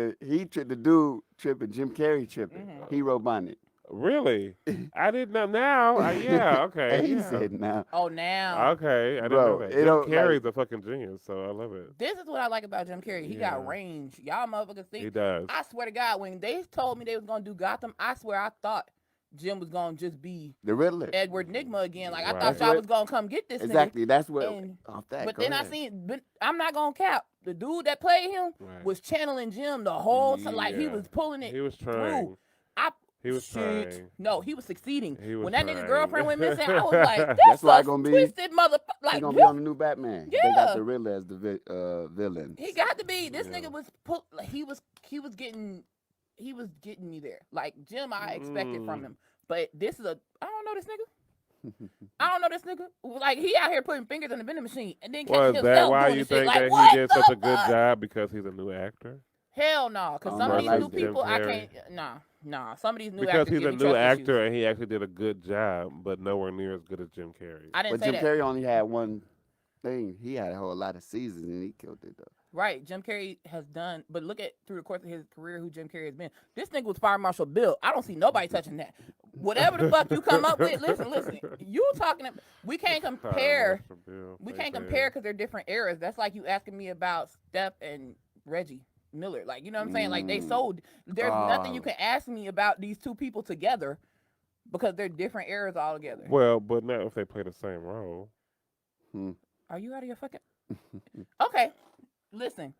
the dude tripping, Jim Carrey tripping. Mhm. He robotic. Really? I didn't know. Now, yeah, okay. And he yeah. said now. Oh, now. Okay, I didn't Bro, know that. it Jim don't, like- Carrey's a fucking genius, so I love it. This is what I like about Jim Carrey. He Yeah. got range. Y'all motherfuckers He think. does. I swear to God, when they told me they was gonna do Gotham, I swear I thought Jim was gonna just be The Riddler. Edward Nigma again. Like I Right. thought y'all was gonna come get this Exactly. That's what. And- Off that. nigga. But go then ahead. I seen. But I'm not gonna cap. The dude that played him Right. was channeling Jim the whole time. Like he Yeah. was pulling it. He was trying. I He was shit. trying. No, he was succeeding. He was when that nigga trying. girlfriend went missing, I was like, That's "That's why a it gonna be- twisted motherfucker." He's Like, gonna be on the new Batman. They Yeah. got the Riddler as the villain. he got to be. This Yeah. nigga was he was getting me there. Like Jim, I expected from him, but this is I don't know this nigga. I don't know this nigga. Like he out here putting fingers in the vending machine and then Was catching that himself why doing you the shit. think Like, that what he did such the a good fuck? job because he's a new actor? Hell no, because Oh, some no, of these like new Jim people I Carrey. can't. Nah. Some of these new Because actors he's give a me new trust actor issues. and he actually did a good job, but nowhere near as good as Jim Carrey. I didn't But say Jim that. Carrey only had one thing. He had a whole lot of seasons and he killed it though. Right, Jim Carrey has done, but look at through the course of his career who Jim Carrey has been. This nigga was Fire Marshal Bill. I don't see nobody touching that. Whatever the fuck you come up with, listen. You talking? We can't compare. We can't compare because they're different eras. That's like you asking me about Steph and Reggie Miller. Like you know what I'm saying? Like they sold. There's nothing you can ask me about these two people together because they're different eras altogether. Well, but not if they play the same role. Are you out of your fucking? Okay, listen.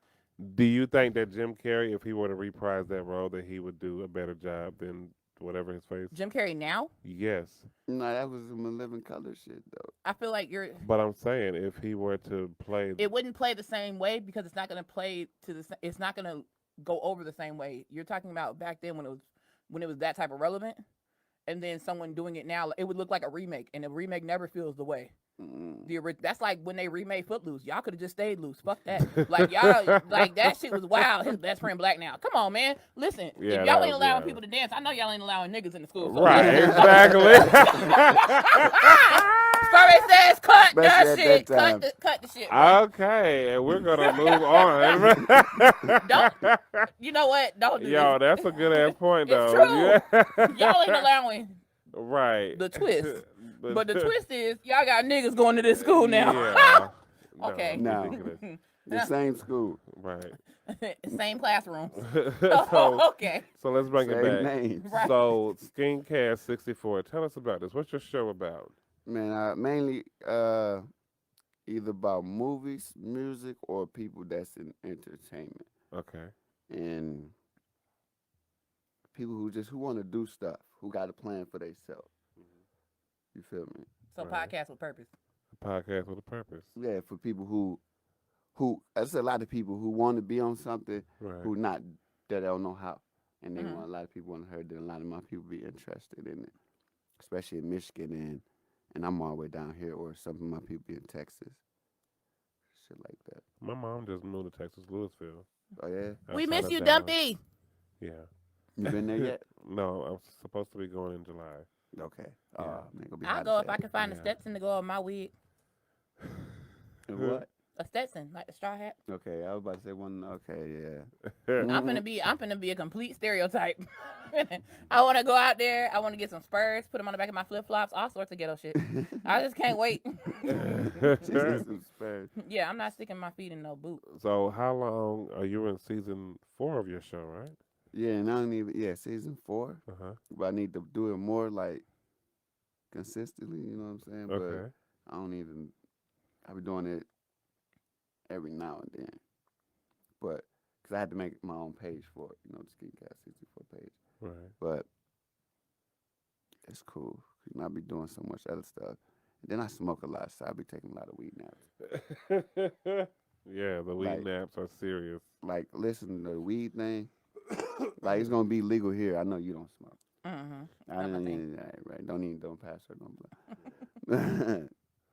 Do you think that Jim Carrey, if he were to reprise that role, that he would do a better job than whatever his face? Jim Carrey now, Yes. No, that was some 11 color shit though. I feel like you're. But I'm saying if he were to play It wouldn't play the same way because it's not going to play to the. It's not going to go over the same way. You're talking about back then when it was that type of relevant, and then someone doing it now, it would look like a remake, and a remake never feels the way. That's like when they remade Footloose. Y'all could have just stayed loose. Fuck that. Like y'all, like that shit was wild. His best friend black now. Come on, man. Listen, Yeah, if that y'all ain't was- allowing yeah. people to dance, I know y'all ain't allowing niggas in the school. So Right, listen. exactly. Sorry, says cut Especially that at shit. that time. Cut the shit. bro. Okay, and we're gonna move on. Don't. You know what? Don't do Yo, this. that's a good ass point, It's though. true. Y'all ain't allowing right. the twist. But the twist is y'all got niggas going to this school now. Yeah. No, Okay. No. ridiculous. The same school. Right. Same classroom. so, Okay. so let's bring Same it back. names. Right. So, Skincast 64. Tell us about this. What's your show about? Man, mainly either about movies, music, or people that's in entertainment. Okay. And people who want to do stuff, who got a plan for themselves. You feel me? So Right. podcast with purpose. A podcast with a purpose. Yeah, for people who there's a lot of people who want to be on something Right. who not that don't know how, and they Mhm. want a lot of people want to hear that a lot of my people be interested in it, especially in Michigan and I'm all the way down here, or some of my people be in Texas, shit like that. My mom just moved to Texas, Louisville. Oh yeah, We outside miss of you, Dallas. Dumpy. Yeah. you been there yet? No, I'm supposed to be going in July. Okay. Yeah. Man, gonna be I'll hot go as if I hell. can find a Yeah. Stetson to go on my wig. And what? A Stetson, like the straw hat. Okay, I was about to say one. Okay, yeah. I'm finna be a complete stereotype. I want to go out there. I want to get some Spurs, put them on the back of my flip flops, all sorts of ghetto shit. I just can't wait. She said some Spurs. Yeah, I'm not sticking my feet in no boot. So how long are you in season 4 of your show, right? Yeah, and I don't even. Yeah, season 4. Uh-huh. But I need to do it more like consistently. You know what I'm saying? Okay. But I don't even. I be doing it every now and then. But because I had to make my own page for it, the Skincast 64 page. Right. But it's cool. You know, I be doing so much other stuff. And then I smoke a lot, so I be taking a lot of weed naps. Yeah, the weed Like- naps are serious. Like, listen to the weed thing. Like, it's gonna be legal here. I know you don't smoke. Mm-hmm. I Not my don't thing. even, right? Don't pass her, don't.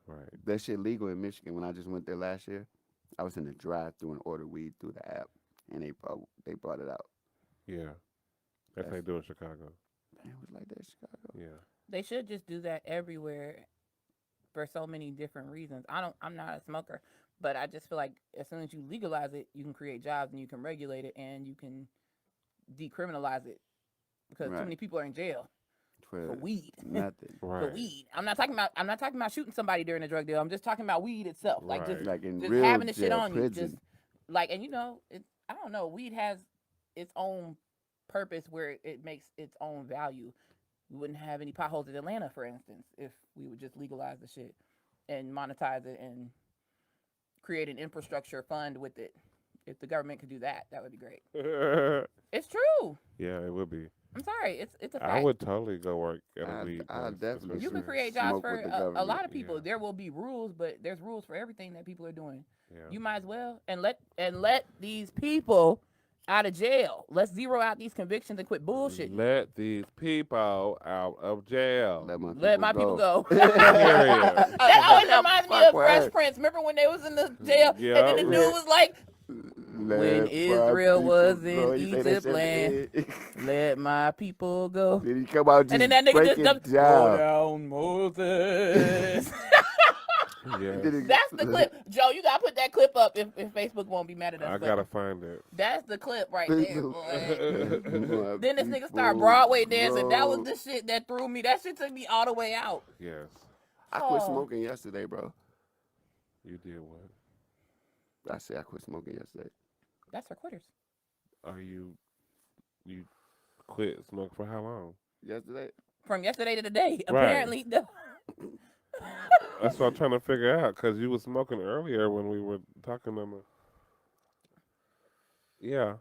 Right. That shit legal in Michigan. When I just went there last year, I was in the drive-through and ordered weed through the app, and they brought it out. Yeah. That's how they do in Chicago. Man, it was like that in Chicago. Yeah. They should just do that everywhere for so many different reasons. I'm not a smoker, but I just feel like as soon as you legalize it, you can create jobs and you can regulate it and you can decriminalize it because too Right. many people are in jail for weed. Nothing. Right. For weed. I'm not talking about shooting somebody during a drug deal. I'm just talking about weed itself. Like Right. just Like in just real having the shit jail, on prison. you. Just like, and I don't know, weed has its own purpose where it makes its own value. We wouldn't have any potholes in Atlanta, for instance, if we would just legalize the shit and monetize it and create an infrastructure fund with it. If the government could do that, that would be great. It's true. Yeah, it would be. I'm sorry. It's a fact. I would totally go work at a I- weed I place, definitely You can especially- create jobs Smoke for with the a lot government, of people. yeah. There will be rules, but there's rules for everything that people are doing. Yeah. You might as well and let these people out of jail. Let's zero out these convictions and quit bullshit. Let these people out of jail. Let my people go. Period. That always reminds me Fuck of Fresh word. Prince. Remember when they was in the jail Yeah. and then the dude was like, When Israel was in Egypt land. "Let my people go." Then he come out just And then that nigga break just it jumped, down. "Go down, Moses." Yeah. Did it- That's the clip. Joe, you gotta put that clip up if Facebook won't be mad at us. I but gotta find it. That's the clip right there, boy. My Then this nigga start people Broadway dancing. That was go. the shit that threw me. That shit took me all the way out. Yes. I quit Oh. smoking yesterday, bro. You did what? I said I quit smoking yesterday. That's for quitters. Are you quit smoking for how long? Yesterday? From yesterday to today. Right. Apparently, That's what I'm trying to figure out, because you were smoking earlier when we were talking on the... Yeah.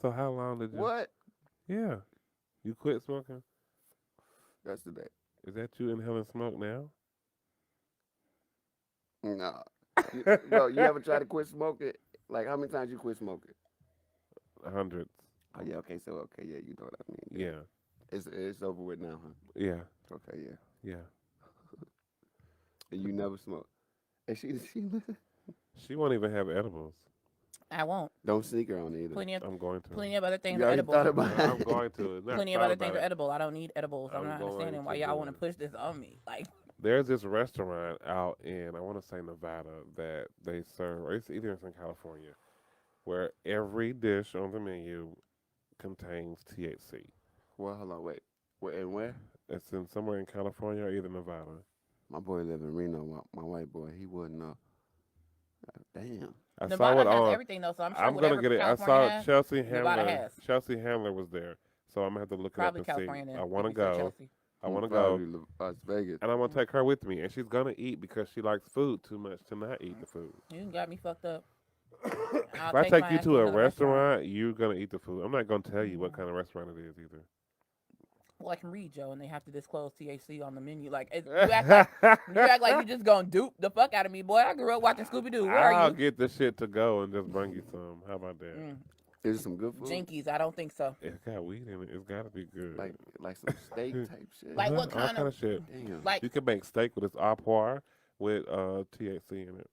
So how long did you... What? Yeah. You quit smoking? Yesterday. Is that you inhaling smoke now? No. Bro, you ever try to quit smoking? Like, how many times you quit smoking? Hundreds. Oh, yeah, okay, yeah, you know what I mean. Yeah. It's over with now, huh? Yeah. Okay, yeah. Yeah. And you never smoke. And she She won't even have edibles. I won't. don't sneak her on either. Plenty I'm going to. of other things You are already edible. thought about I'm going to. Not Plenty of thought other things about are it. edible. I don't need edibles. I'm I'm not going understanding why to y'all do want to it. push this on me. Like, There's this restaurant out in, I want to say Nevada, that they serve, or it's either in California, where every dish on the menu contains THC. Well, hold on, wait. Where and where? It's in somewhere in California or either Nevada. My boy live in Reno. My white boy, he wouldn't know. Damn. I saw Nevada it has on. everything though, so I'm sure I'm whatever gonna get it. I California saw has, Chelsea Nevada Handler. has. Chelsea Handler was there, so I'm gonna have to look probably it up and California. see. Then, I if want to you said go. Chelsea. I want to Probably go, Las Vegas. and I'm gonna take her with me, and she's gonna eat because she likes food too much to not eat the food. You got me fucked up. If I take you to a restaurant, you're gonna eat the food. I'm not gonna tell you what kind of restaurant it is either. Well, I can read, Joe, and they have to disclose THC on the menu. Like, you act like you just gonna dupe the fuck out of me, boy. I grew up watching Scooby Doo. Where are I'll you? get the shit to go and just bring you some. How about that? Is it some good food? Jinkies, I don't think so. It's got weed in it. It's gotta be good. Like some steak type shit. Like what All kind of shit? Damn. like? You can make steak with its au poir with THC in it.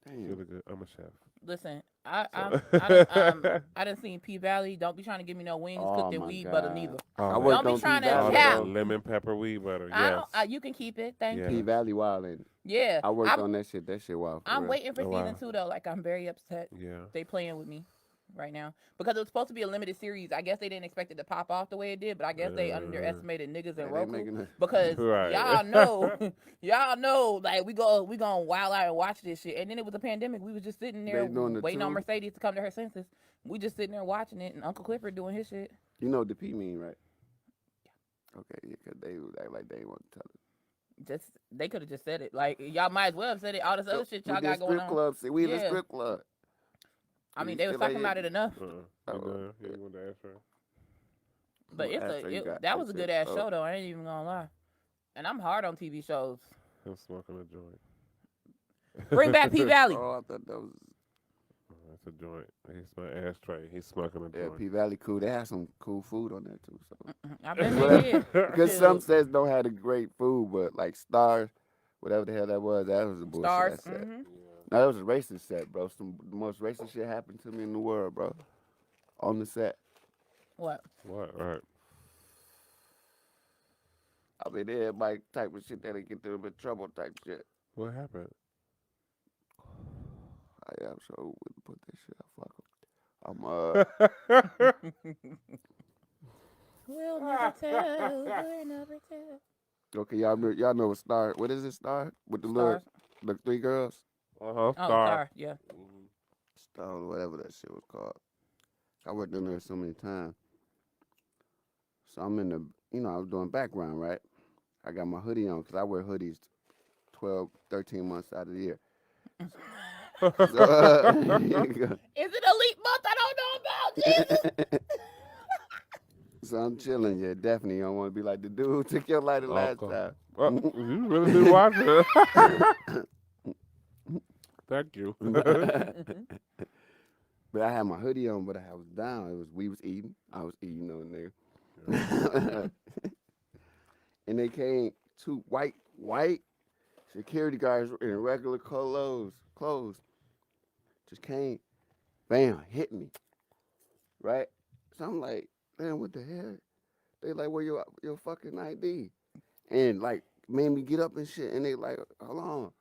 Damn. Really good. I'm a chef. Listen, So. I done seen P Valley. Don't be trying to give me no wings Oh cooked in my weed butter God. neither. I All worked Don't be on P trying to all Valley, that cap. bro. lemon pepper weed butter. I Yes. don't. You can keep it. Thank Yeah. P you. Valley wild and Yeah, I worked on that shit. That shit wild for I'm real. waiting for Oh, wow. season 2 though. Like I'm very upset. Yeah. They playing with me right now because it was supposed to be a limited series. I guess they didn't expect it to pop off the way it did, but I guess they underestimated niggas Yeah, and they Roku making a because Right. y'all know, like we gonna wild out and watch this shit. And then it was a pandemic. We was just sitting there They doing the waiting on two? Mercedes to come to her senses. We just sitting there watching it, and Uncle Clifford doing his shit. You know what the P mean, right? Okay, yeah, cause they would act like they ain't want to tell it. Just they could have just said it. Like y'all might as well have said it. All this other shit We y'all did got going strip on. club. See, we in the Yeah. strip club. I mean, You they was still talking ain't about hit- it enough. You Oh, done? Yeah, you want to ask her? But Well, after you got that was a that good shit. ass Oh. show though. I ain't even gonna lie. And I'm hard on TV shows. I'm smoking a joint. Bring back P Valley. Oh, I thought that was That's a joint. He's my ashtray. He's smoking a yeah. joint. P Valley cool. They have some cool food on there too. So I bet they did. because some Shoot. sets don't have the great food, but like Stars, whatever the hell that was a bullshit Stars. set. Mm-hmm. No, that was a racist set, bro. The most racist shit happened to me in the world, bro. On the set. What? What? All right. I mean, everybody type of shit that'll get them in trouble type shit. What happened? I am so wouldn't put that shit up. Fuck 'em. We'll never tell. We'll never tell. Okay, y'all know what Star? What is it, Star? With the Stars. the 3 girls? Uh-huh. Oh, Star. Star. Yeah. Star, whatever that shit was called. I worked in there so many times. So I'm in the, I was doing background, right? I got my hoodie on because I wear hoodies 12, 13 months out of the year. So, Is it elite month? I don't know about this. so I'm chilling. Yeah, definitely. You don't want to be like the dude who took your lighter last Okay. time. Well, you really do watch it. Thank you. But I had my hoodie on, but I was down. We was eating. I was eating on there. And they came 2 white security guards in regular clothes. Just came, bam, hit me. Right? So I'm like, damn, what the hell? They like, where your fucking ID? And like made me get up and shit. And they like, hold on.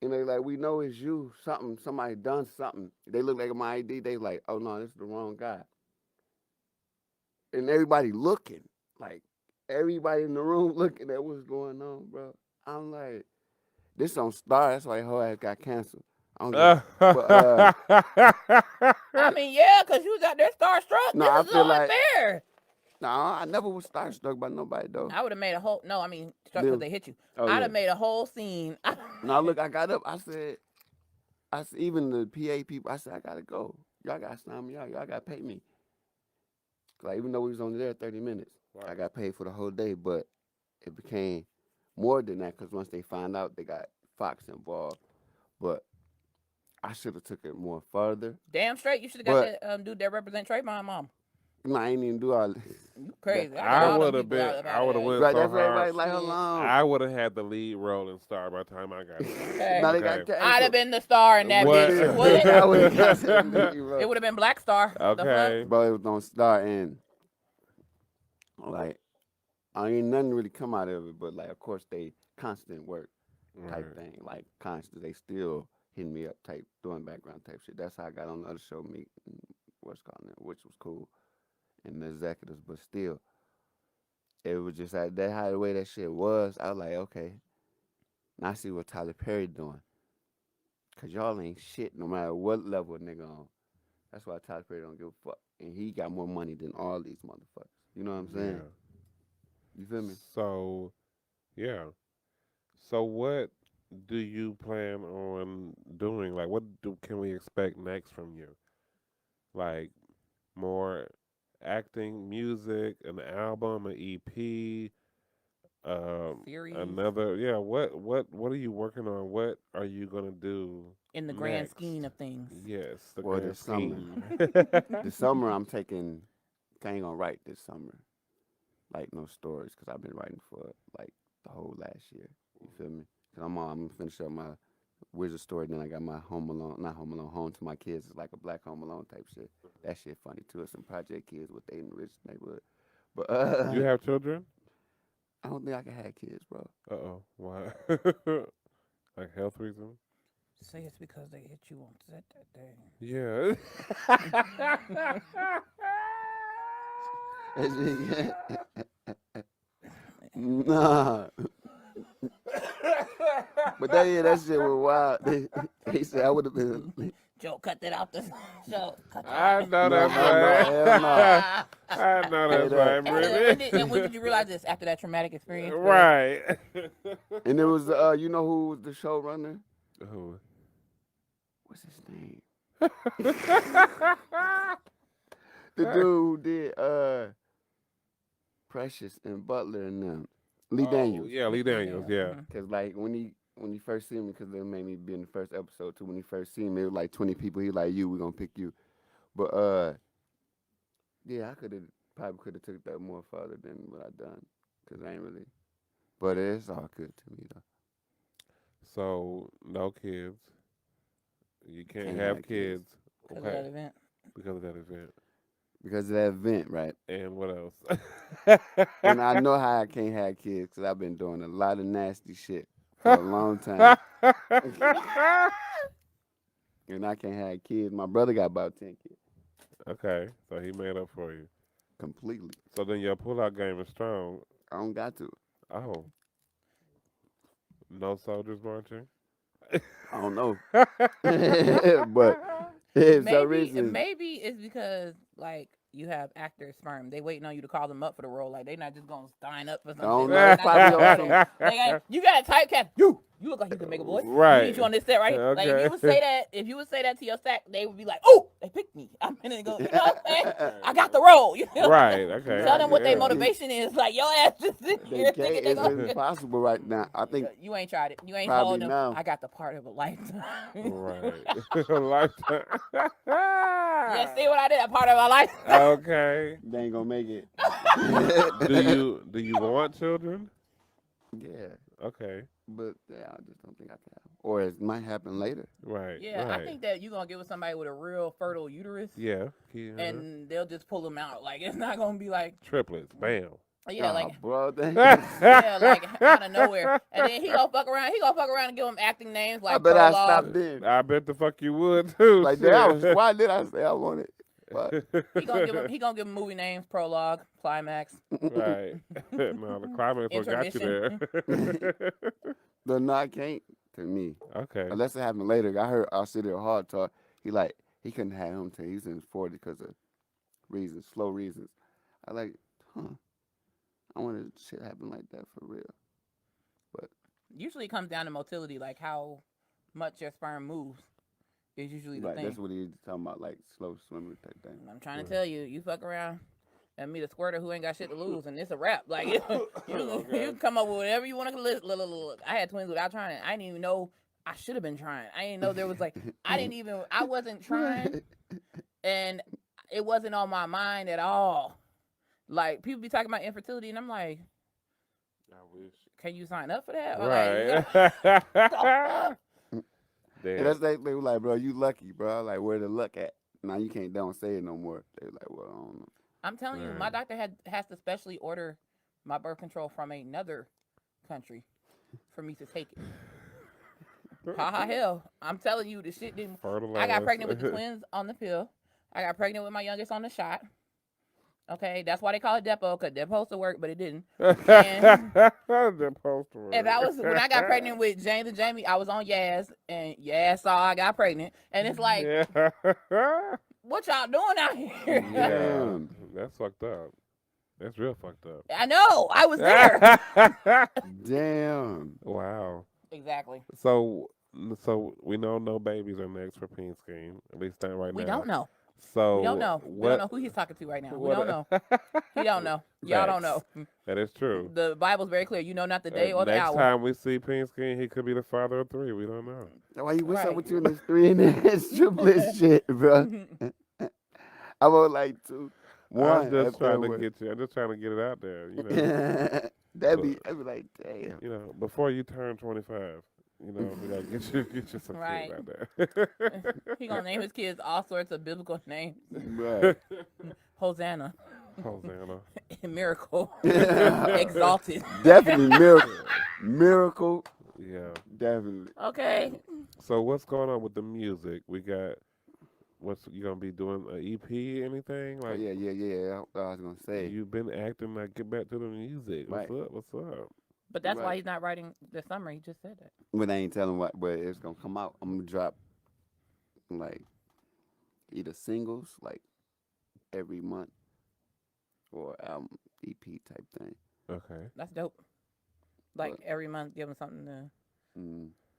And they like, we know it's you. Somebody done something. They look like my ID. They like, oh no, this is the wrong guy. And everybody looking, like everybody in the room looking at what's going on, bro. I'm like, this on Star. That's why her ass got canceled. I don't give I mean, yeah, because you was out there starstruck. No, This I is feel like- unfair. No, I never was starstruck by nobody though. I would have made a whole. No, I mean, struck because they hit you. Oh, I'd yeah. have made a whole scene. No, look, I got up. I said, even the PA people, I said, I gotta go. Y'all gotta sign me out. Y'all gotta pay me. Like, even though we was only there 30 minutes, I got paid for the whole day, but it became more than that because once they found out, they got Fox involved. But I should have took it more further. Damn straight, you should have got that dude that represent Trayvon mom. No, I ain't even do all this. You crazy. I would have been. I would have went Right, so that's why everybody hard. like, hold on. I would have had the lead role in Star by the time I got there. Okay. Now they Okay. got canceled. I'd have been the star in that What? bitch. I Would would've got it would have been Black Star. The Okay. Bro, it was on Star and like I ain't nothing really come out of it, but like of course they constant work type Right. thing. Like constant they still hitting me up type doing background type shit. That's how I got on the other show, Meek and what's called it, which was cool. And the executives, but still it was just like that how the way that shit was, I was like, okay. Now I see what Tyler Perry doing. Cause y'all ain't shit no matter what level a nigga on. That's why Tyler Perry don't give a fuck. And he got more money than all these motherfuckers. You know what I'm saying? Yeah. You feel me? So, yeah. So, what do you plan on doing? Like, what can we expect next from you? Like, more acting, music, an album, an EP, Series. another. Yeah. What are you working on? What are you gonna do In the grand next? scheme of things. Yes. The Well, grand this summer. scheme. This summer I'm taking. I ain't gonna write this summer, like no stories, cause I've been writing for like the whole last year. You feel me? Cause I'm gonna finish up my Wizard Story. Then I got my Home Alone, not Home Alone, Home to My Kids. It's like a Black Home Alone type shit. That shit funny too. It's some Project Kids with they in the rich neighborhood. But You have children? I don't think I can have kids, bro. Why? Like health reasons? Say it's because they hit you on set that day. Yeah. Nah. But that shit was wild. He said I would have been. Joe, cut that out the show. Cut that I out. know No, that's no, right. hell no. I know that's right, And when Brittany. did you realize this? After that traumatic experience? Right. And it was, you know who was the showrunner? Who? What's his name? The dude who did Precious and Butler and them. Lee Daniels. Yeah, Lee Daniels, yeah. Cause like when he first seen me, cause they made me be in the first episode too. When he first seen me, it was like 20 people. He like, we gonna pick you. But yeah, I probably could have took that more farther than what I done, cause I ain't really. But it's all good to me though. So no kids. You can't have kids. Because of that event. Because of that event. Because of that event, right? And what else? And I know how I can't have kids, cause I've been doing a lot of nasty shit for a long time. And I can't have kids. My brother got about 10 kids. Okay, so he made up for you. Completely. So then your pull-out game is strong. I don't got to. Oh. No soldiers marching? I don't know. But for some reason. Maybe it's because, like, you have actor sperm. They waiting on you to call them up for the role. Like, they not just going to sign up for something. I don't know. Like, It's probably on some- you got a typecast. You look like you can make a boy. Right. We need you on this set, right? Like, Okay. if you would say that to your stack, they would be like, oh, they picked me. I'm going to go, you know what I'm saying? I got the role. You know? Right, okay. Tell them what their Yeah. motivation is. Like, your ass just sitting They here can't. thinking they It's going impossible right now. I think you ain't tried it. You ain't Probably told them, no. I got the part of a lifetime. Right. Lifetime. Yeah, see what I did? A part of my life. Okay. they ain't gonna make it. Do you want children? Yeah, Okay. but yeah, I just don't think I can. Or it might happen later. Right. Yeah, right. I think that you're going to get with somebody with a real fertile uterus. Yeah. And they'll just pull them out. Like, it's not going to be like, Triplets. Bam. yeah, Oh, like, bro, yeah, like out of nowhere. And then he gonna fuck around. He gonna fuck around and give them acting names like I bet I Prologue. stopped then. I bet the fuck you would too. Like, shit. why did I say I wanted? But He gonna give them movie names: Prologue, Climax. Right. No, the climax what got you there. no, I can't. To me, Okay. unless it happened later. I heard I'll sit there hard talk. He couldn't have him till he's in his 40s because of slow reasons. I like, I wanted shit happen like that for real. But Usually, it comes down to motility, like how much your sperm moves. Is usually the thing. that's what he's talking about, like slow swimmer type thing. I'm trying to tell you, you fuck around and meet a squirter who ain't got shit to lose, and it's a wrap. Like you can come up with whatever you want to list. I had twins without trying. I didn't even know I should have been trying. I didn't know there was like I wasn't trying, and it wasn't on my mind at all. Like people be talking about infertility, and I'm like, I wish. can you sign up for that? Or, Right. And that's they were like, bro, you lucky, bro. Like, where the luck at? Now you can't don't say it no more. They were like, well, I don't know. I'm telling you, my doctor has to specially order my birth control from another country for me to take it. Hell. I'm telling you, the shit didn't. I got pregnant with the twins on the pill. I got pregnant with my youngest on the shot. Okay, that's why they call it Depo, because they're supposed to work, but it didn't. And They're supposed to work. when I got pregnant with James and Jamie, I was on Yaz, and Yaz saw I got pregnant, and it's like, what y'all doing out here? Yeah, that's fucked up. That's real fucked up. I know, I was there. Damn. Wow. Exactly. So we know no babies are next for PeanSkean, at least not right now. We don't know. So We don't know. We don't know who he's talking to right now. We don't know. He don't know. Y'all don't know. That is true. The Bible's very clear. You know not the day or the next hour. time we see PeanSkean, he could be the father of 3. We don't know. That's why what's Right. up with you in this 3 and this triplet shit, bro? I was like 2. I'm just trying to get. get you. I'm just trying to get it out there. You know. I'd be like, damn. You know, before you turn 25. You know, we gotta get you some Right. food out there. He gonna name his kids all sorts of biblical names. Right. Hosanna, Hosanna. miracle, exalted. Definitely miracle. Yeah. Definitely. Okay. So what's going on with the music? We got what's you gonna be doing an EP? Anything Oh, like? yeah. I was gonna say. You've been acting like get back to the music. Right. What's up? But that's why Right. he's not writing this summer. He just said that. But I ain't telling what, but it's gonna come out. I'm gonna drop like either singles like every month or album EP type thing. Okay. That's dope. Like But- every month, give him something to.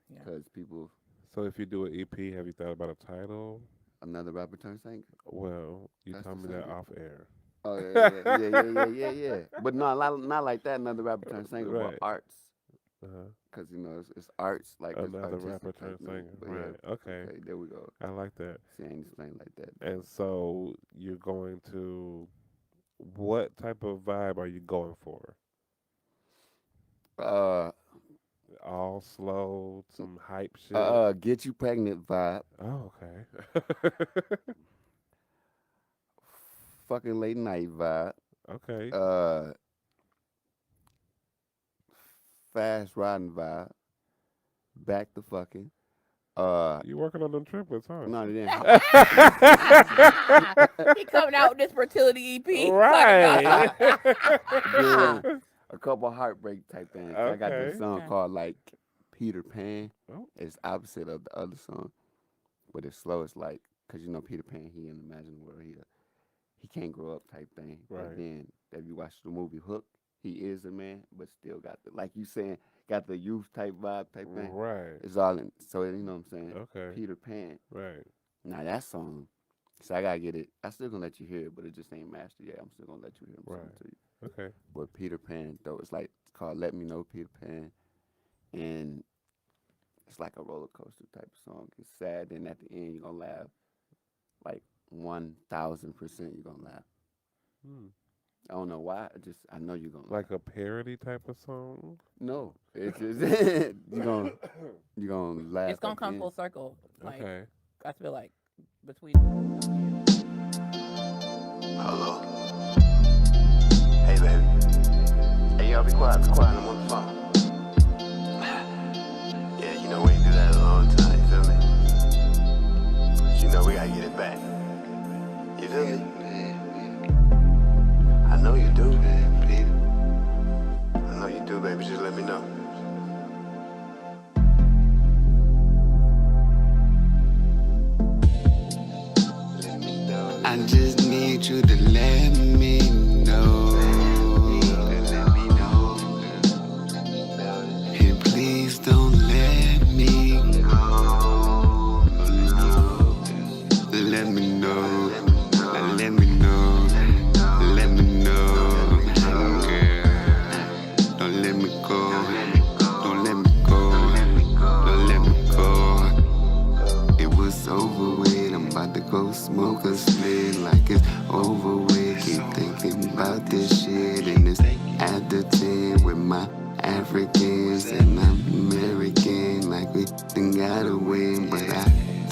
Yeah. Because people, So if you do an EP, have you thought about a title? another rapper turn singer. Well, you That's told the me that same. off air. Oh yeah. But no, not like that. Another rapper turn singer, Right. but arts. Uh-huh. Because you know it's arts like it's Another artistic rapper type turned thing. singer. But Right. yeah, Okay. there we go. I like that. See, I ain't explained like that. And so you're going to what type of vibe are you going for? All slow, some hype shit. Get you pregnant vibe. Oh, okay. Fucking late night vibe. Okay. Fast riding vibe. Back to fucking. You working on them triplets, huh? No, they didn't. He coming out with this fertility EP. Right. Doing a couple heartbreak type things. I got this Okay. song Okay. called like Peter Pan. Oh. It's opposite of the other song, but it's slow. It's like, cause you know Peter Pan, he in the imaginary world. He can't grow up type thing. Right. But then if you watch the movie Hook, he is a man, but still got the, like you saying, got the youth type vibe type thing. Right. It's all in. So you know what I'm saying. Okay. Peter Pan. Right. Now that song, so I gotta get it. I still gonna let you hear it, but it just ain't mastered yet. I'm still gonna let you hear it. Right. To you. Okay. But Peter Pan, though, it's called "Let Me Know Peter Pan," and it's like a roller coaster type of song. It's sad, and at the end you're gonna laugh, like 1,000%. You're gonna laugh. Hmm. I don't know why. I know you're gonna Like a parody type of song? No, it's just you're gonna laugh. It's gonna at the come end. full circle. Like Okay. I feel like between. Hello. Hey, baby. Hey, y'all be quiet. I'm on the phone. Yeah, you know, we ain't do that in a long time, you feel me? But you know, we gotta get it back. You feel me? I know you do, baby. I know you do, baby. Just let me know. I just need you to let me know. And please don't let me go. Let me know. Let me know. Let me know. Girl. Don't let me go. Don't let me go. Don't let me go. It was over with. I'm about to go smoke a split like it's over with. Keep thinking about this shit and it's after 10 with my Africans and I'm American. Like we done gotta win, but I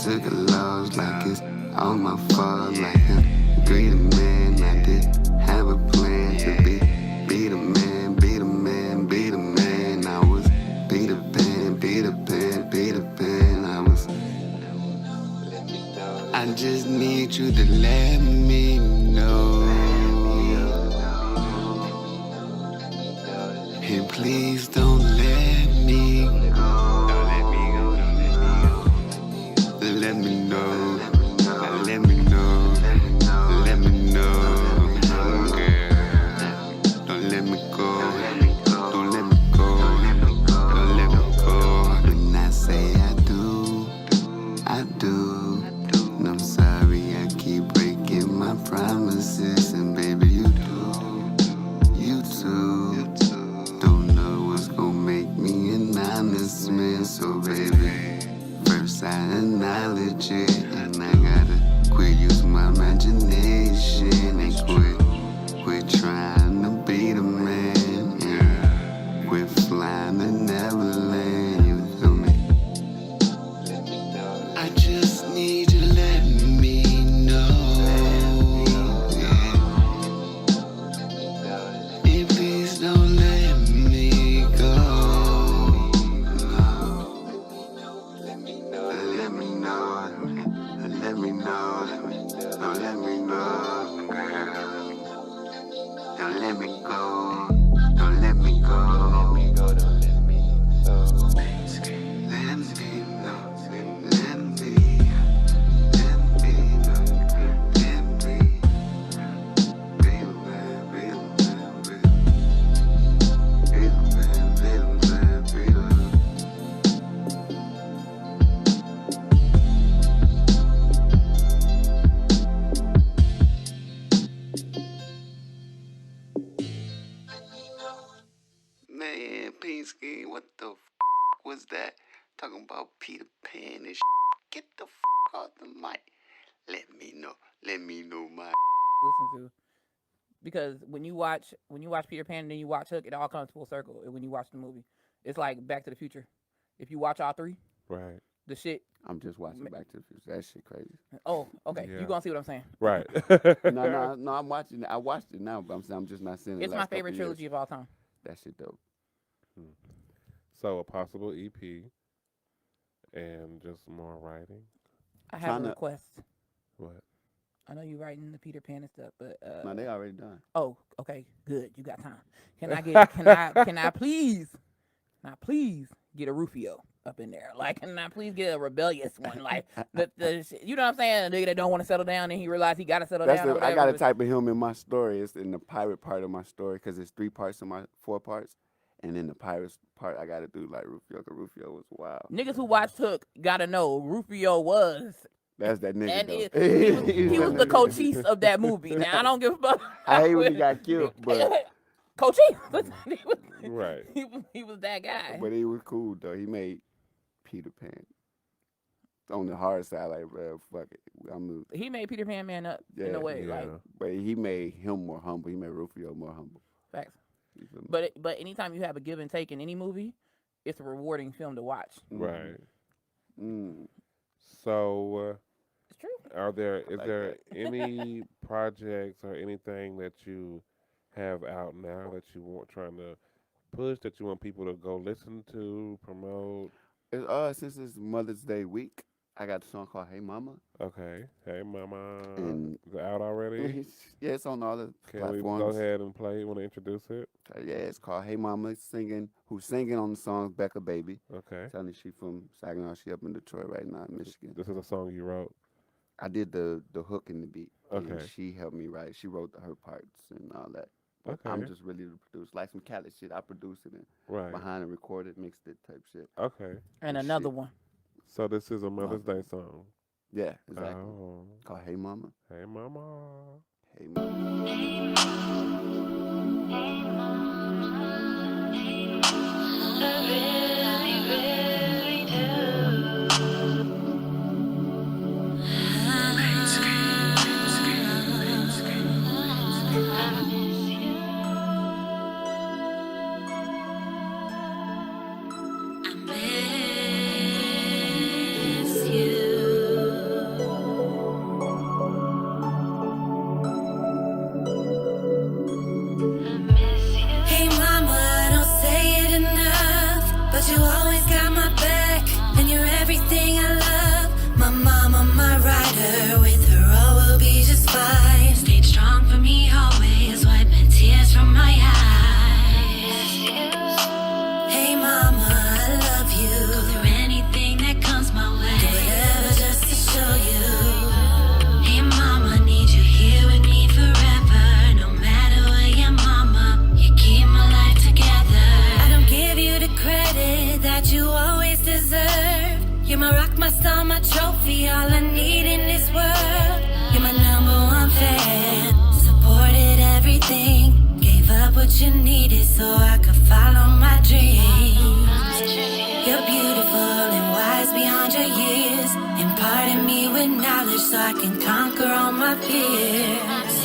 took a loss like it's all my fault. Like I'm greedy man, I did have a plan to be the man, be the man, be the man. I was Peter Pan, Peter Pan, Peter Pan. I just need you to let me know. And please don't let me go. Let me know. Let me know. Let me know. Girl. Don't let me go. Don't let me go. Don't let me go. When I say I do, I do. And I'm sorry I keep breaking my promises. And baby, you too. Don't know what's gonna make me an honest man. So baby, first I acknowledge it. And I gotta quit using my imagination. And quit trying to be the man. Yeah. Quit flying to Neverland. You feel me? was that? Talking about Peter Pan and Get the off the mic. Let me know my Listen to, because when you watch Peter Pan and then you watch Hook, it all comes full circle. And when you watch the movie, it's like Back to the Future. If you watch all three, Right. the shit. I'm just watching Back to the Future. That shit crazy. Oh, okay. Yeah. You gonna see what I'm saying? Right. No, I'm watching it. I watched it now, but I'm just not seeing it. It's my favorite trilogy of all time. That shit dope. So a possible EP and just more writing. I have a Tryna- request. What? I know you're writing the Peter Pan and stuff, but No, they already done. oh, okay, good. You got time. Can I get? can I please get a Rufio up in there? Like, can I please get a rebellious one? Like the you know what I'm saying? A nigga that don't want to settle down and he realized he got to settle down. I got a type of him in my story. It's in the pirate part of my story because it's 3 parts in my 4 parts. And in the pirates part, I got to do like Rufio, because Rufio was wild. Niggas who watched Hook gotta know Rufio was. That's that nigga, And though. he was the Cochise of that movie. Now I don't give a fuck. I hate when he got killed, but Cochise. Right. He was that guy. but he was cool, though. He made Peter Pan. On the hard side, like, bro, fuck it. He made Peter Pan man up in a way. Yeah. Like, But he made him more humble. He made Rufio more humble. facts. You feel me? But anytime you have a give and take in any movie, it's a rewarding film to watch. Right. Mm. So, It's true. is there any projects or anything that you have out now that you want trying to push, that you want people to go listen to, promote? Since it's Mother's Day week, I got a song called Hey Mama. Okay. Hey, Mama. And- Is it out already? Yeah, it's on all the Can platforms. we go ahead and play? You want to introduce it? Yeah, it's called Hey Mama. Who's singing on the song Becca Baby. Okay. Telling me she from Saginaw. She up in Detroit right now in Michigan. This is a song you wrote. I did the hook and the beat. And Okay. she helped me write. She wrote her parts and all that. But Okay. I'm just really the producer. Like some Cali shit. I produced it and Right. behind and recorded, mixed it type shit. Okay. And Shit. another one. So this is a Mother's Day song. Yeah, exactly. Oh. Called Hey Mama. Hey, Mama. Hey Mama. Hey mama, I don't say it enough, but you always got my back, and you're everything I love. My mama, my rider, with her all will be just fine. Stayed strong for me always, wiping tears from my eyes. Hey mama, I love you. Go through anything that comes my way. Do whatever just to show you. Hey mama, need you here with me forever. No matter where you're, mama, you keep my life together. I don't give you the credit that you always deserve. You're my rock, my star, my trophy, all I need in this world. You're my #1 fan, supported everything, gave up what you needed so I could follow my dreams. You're beautiful and wise beyond your years, imparting me with knowledge so I can conquer all my fears.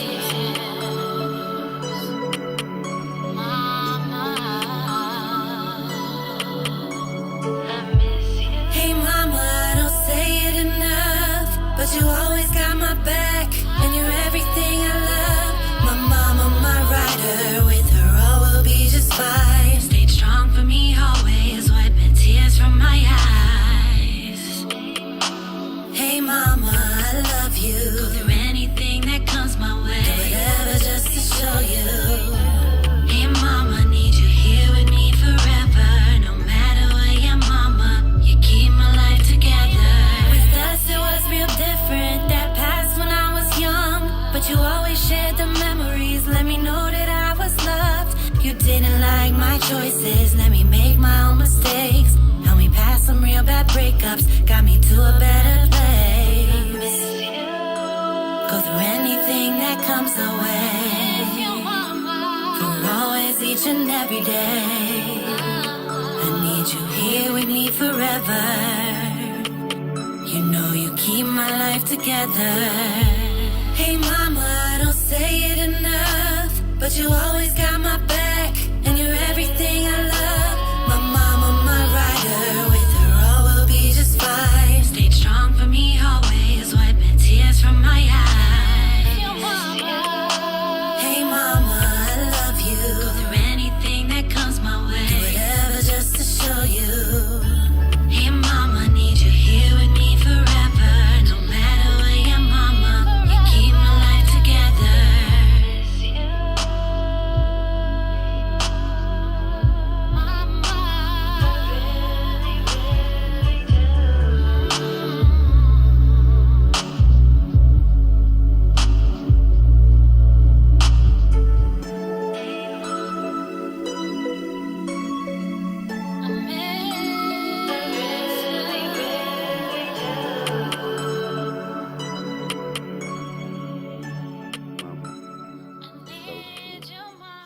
Hey mama, I don't say it enough, but you always got my back, and you're everything I love. My mama, my rider, with her all will be just fine. Stayed strong for me always, wiping tears from my eyes. Hey mama, I love you. Go through anything that comes my way. Do whatever just to show you. Hey mama, need you here with me forever. No matter where you're, mama, you keep my life together. With us it was real different, that past when I was young, but you always shared the memories, let me know that I was loved. You didn't like my choices, let me make my own mistakes. Help me pass some real bad breakups, got me to a better place. Go through anything that comes our way, for always, each and every day. I need you here with me forever. You know you keep my life together. Hey mama, I don't say it enough, but you always got my back, and you're everything I love. My mama, my rider, with her all will be just fine. Stayed strong for me always, wiping tears from my eyes. Hey mama, I love you. Go through anything that comes my way. Do whatever just to show you. Hey mama, need you here with me forever. No matter where your mama, you keep my life together.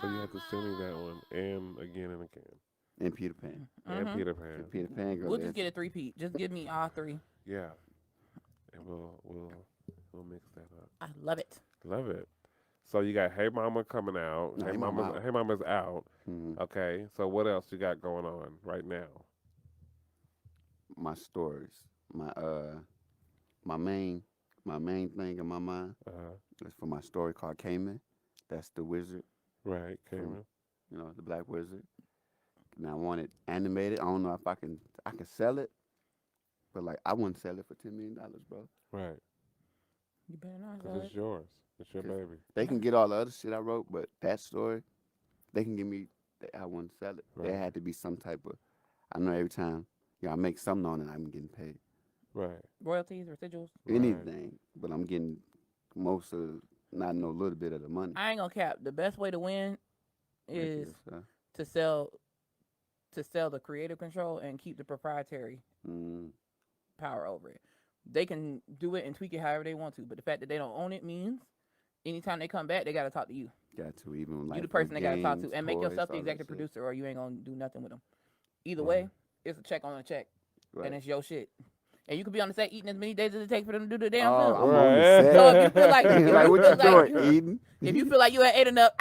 So you have to send me that one and again and again. And Peter Pan. And Peter Pan. The Peter Pan girl. We'll just get a 3-peat. Just give me all 3. Yeah. And we'll mix that up. I love it. Love it. So you got Hey Mama coming out. No, Hey Hey Mama out. Hey Mama's out. Mhm. Okay. So what else you got going on right now? My stories. My main thing in my mind is for my story called Cayman. That's the wizard, Right, Cameron. you know, the black wizard. Now I want it animated. I don't know if I can sell it, but like I wouldn't sell it for $10 million, bro. Right. You better not. Because it's yours. It's your 'Cause baby. They can get all the other shit I wrote, but that story, they can give me. I wouldn't sell it. Right. There had to be some type of. I know every time, I make something on it, I'm getting paid. Right. Royalties, residuals. Right. Anything, but I'm getting most of, not no little bit of the money. I ain't gonna cap. The best way to win Thank you, is sir. to sell the creative control and keep the proprietary power over it. They can do it and tweak it however they want to, but the fact that they don't own it means anytime they come back, they gotta talk to you. Got to even like You the person they gotta talk to, games, and make toys, yourself the all that executive shit. producer, or you ain't gonna do nothing with them. Either Right. way, it's a check on a check, Right. and it's your shit. And you could be on the set eating as many days as it takes for them to do the damn Oh, film. I'm on Right. the set. So if you feel like, like what you doing, like, Eden? if you feel like you ain't ate enough,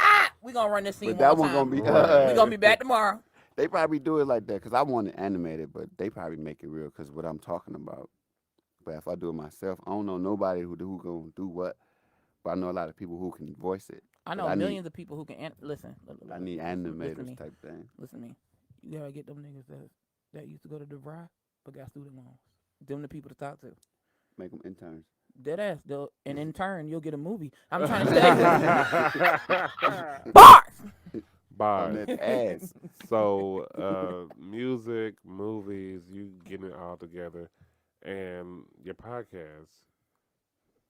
we gonna run this scene But that one one time. gonna be. We gonna be back tomorrow. They probably do it like that because I want it animated, but they probably make it real because what I'm talking about. But if I do it myself, I don't know nobody who gonna do what. But I know a lot of people who can voice it. I know millions of people who can listen. I need listen to animators me. type thing. Listen to me. You gotta get them niggas that used to go to DeVry but got student loans. Them the people to talk to. Make them interns. Dead ass. And in turn, you'll get a movie. I'm trying to say. Bars! On Bye. that ass. So, music, movies, you getting it all together, and your podcast.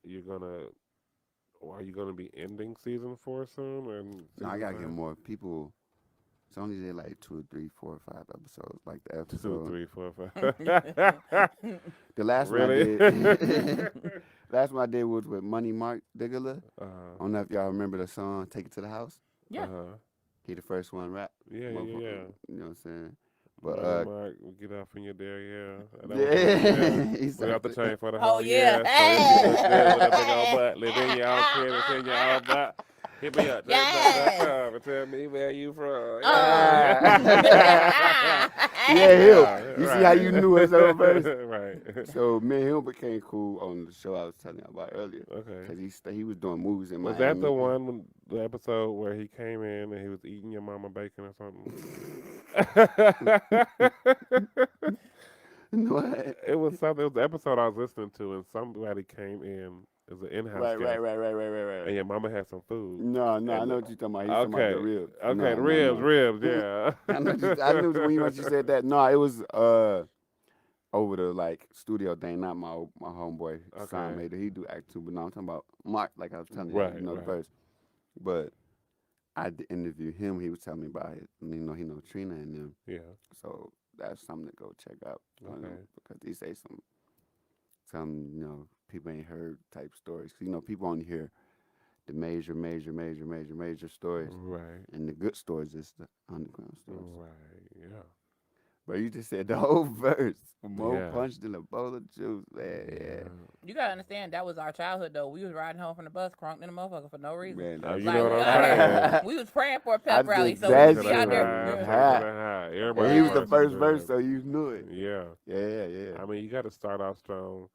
Are you gonna be ending season 4 soon? And No, I season gotta 5? get more people. It's only did like 2, 3, 4, 5 episodes. Like the 2, episode. 3, 4, 5. The last Really? one I did. Last one I did was with Money Mark Diggler. I don't know if y'all remember the song "Take It to the House." Yeah. He the first one rap. Yeah. You know what I'm saying? But Mark, get off in your there, yeah. He We said got the chain for the Oh, whole yeah. year. So you with that big old butt. Live in your own crib and in your own butt. Hit me up. Yeah. And tell me where you from. Yeah, him. Yeah, You see right. how you knew his own verse? Right. So me and him became cool on the show I was telling you about earlier. Okay. Because he was doing movies in Was Miami. that the one, the episode where he came in and he was eating your mama bacon or something? What? It was something. It was the episode I was listening to, and somebody came in as an in-house Right. guest, and your mama had some food. No, I know what you're talking about. He's talking about the ribs. Okay, No, the no, ribs, no. yeah. I knew when you said that. No, it was over the like studio thing, not my homeboy. Son made it. He do act too, but no, I'm talking about Mark. Like I was telling you, Right, the right. verse. But I interviewed him. He was telling me about it. He know Trina and them. Yeah. So that's something to go check out. Okay. Because they say some people ain't heard type stories. 'Cause, people only hear the major stories. Right. And the good stories is the underground stories. Right. Yeah. But you just said the whole verse. More Yeah. punch than a bowl of juice, man. Yeah. You gotta understand that was our childhood though. We was riding home from the bus, crunked in a motherfucker for no reason. Man, Oh, you Like, know what we I'm out saying? there, we was praying for a I pep rally, think so we that's would be out there. true. Yeah. Everybody And he was the first first is verse, good. so you knew it. Yeah. Yeah. I mean, you got to start off strong,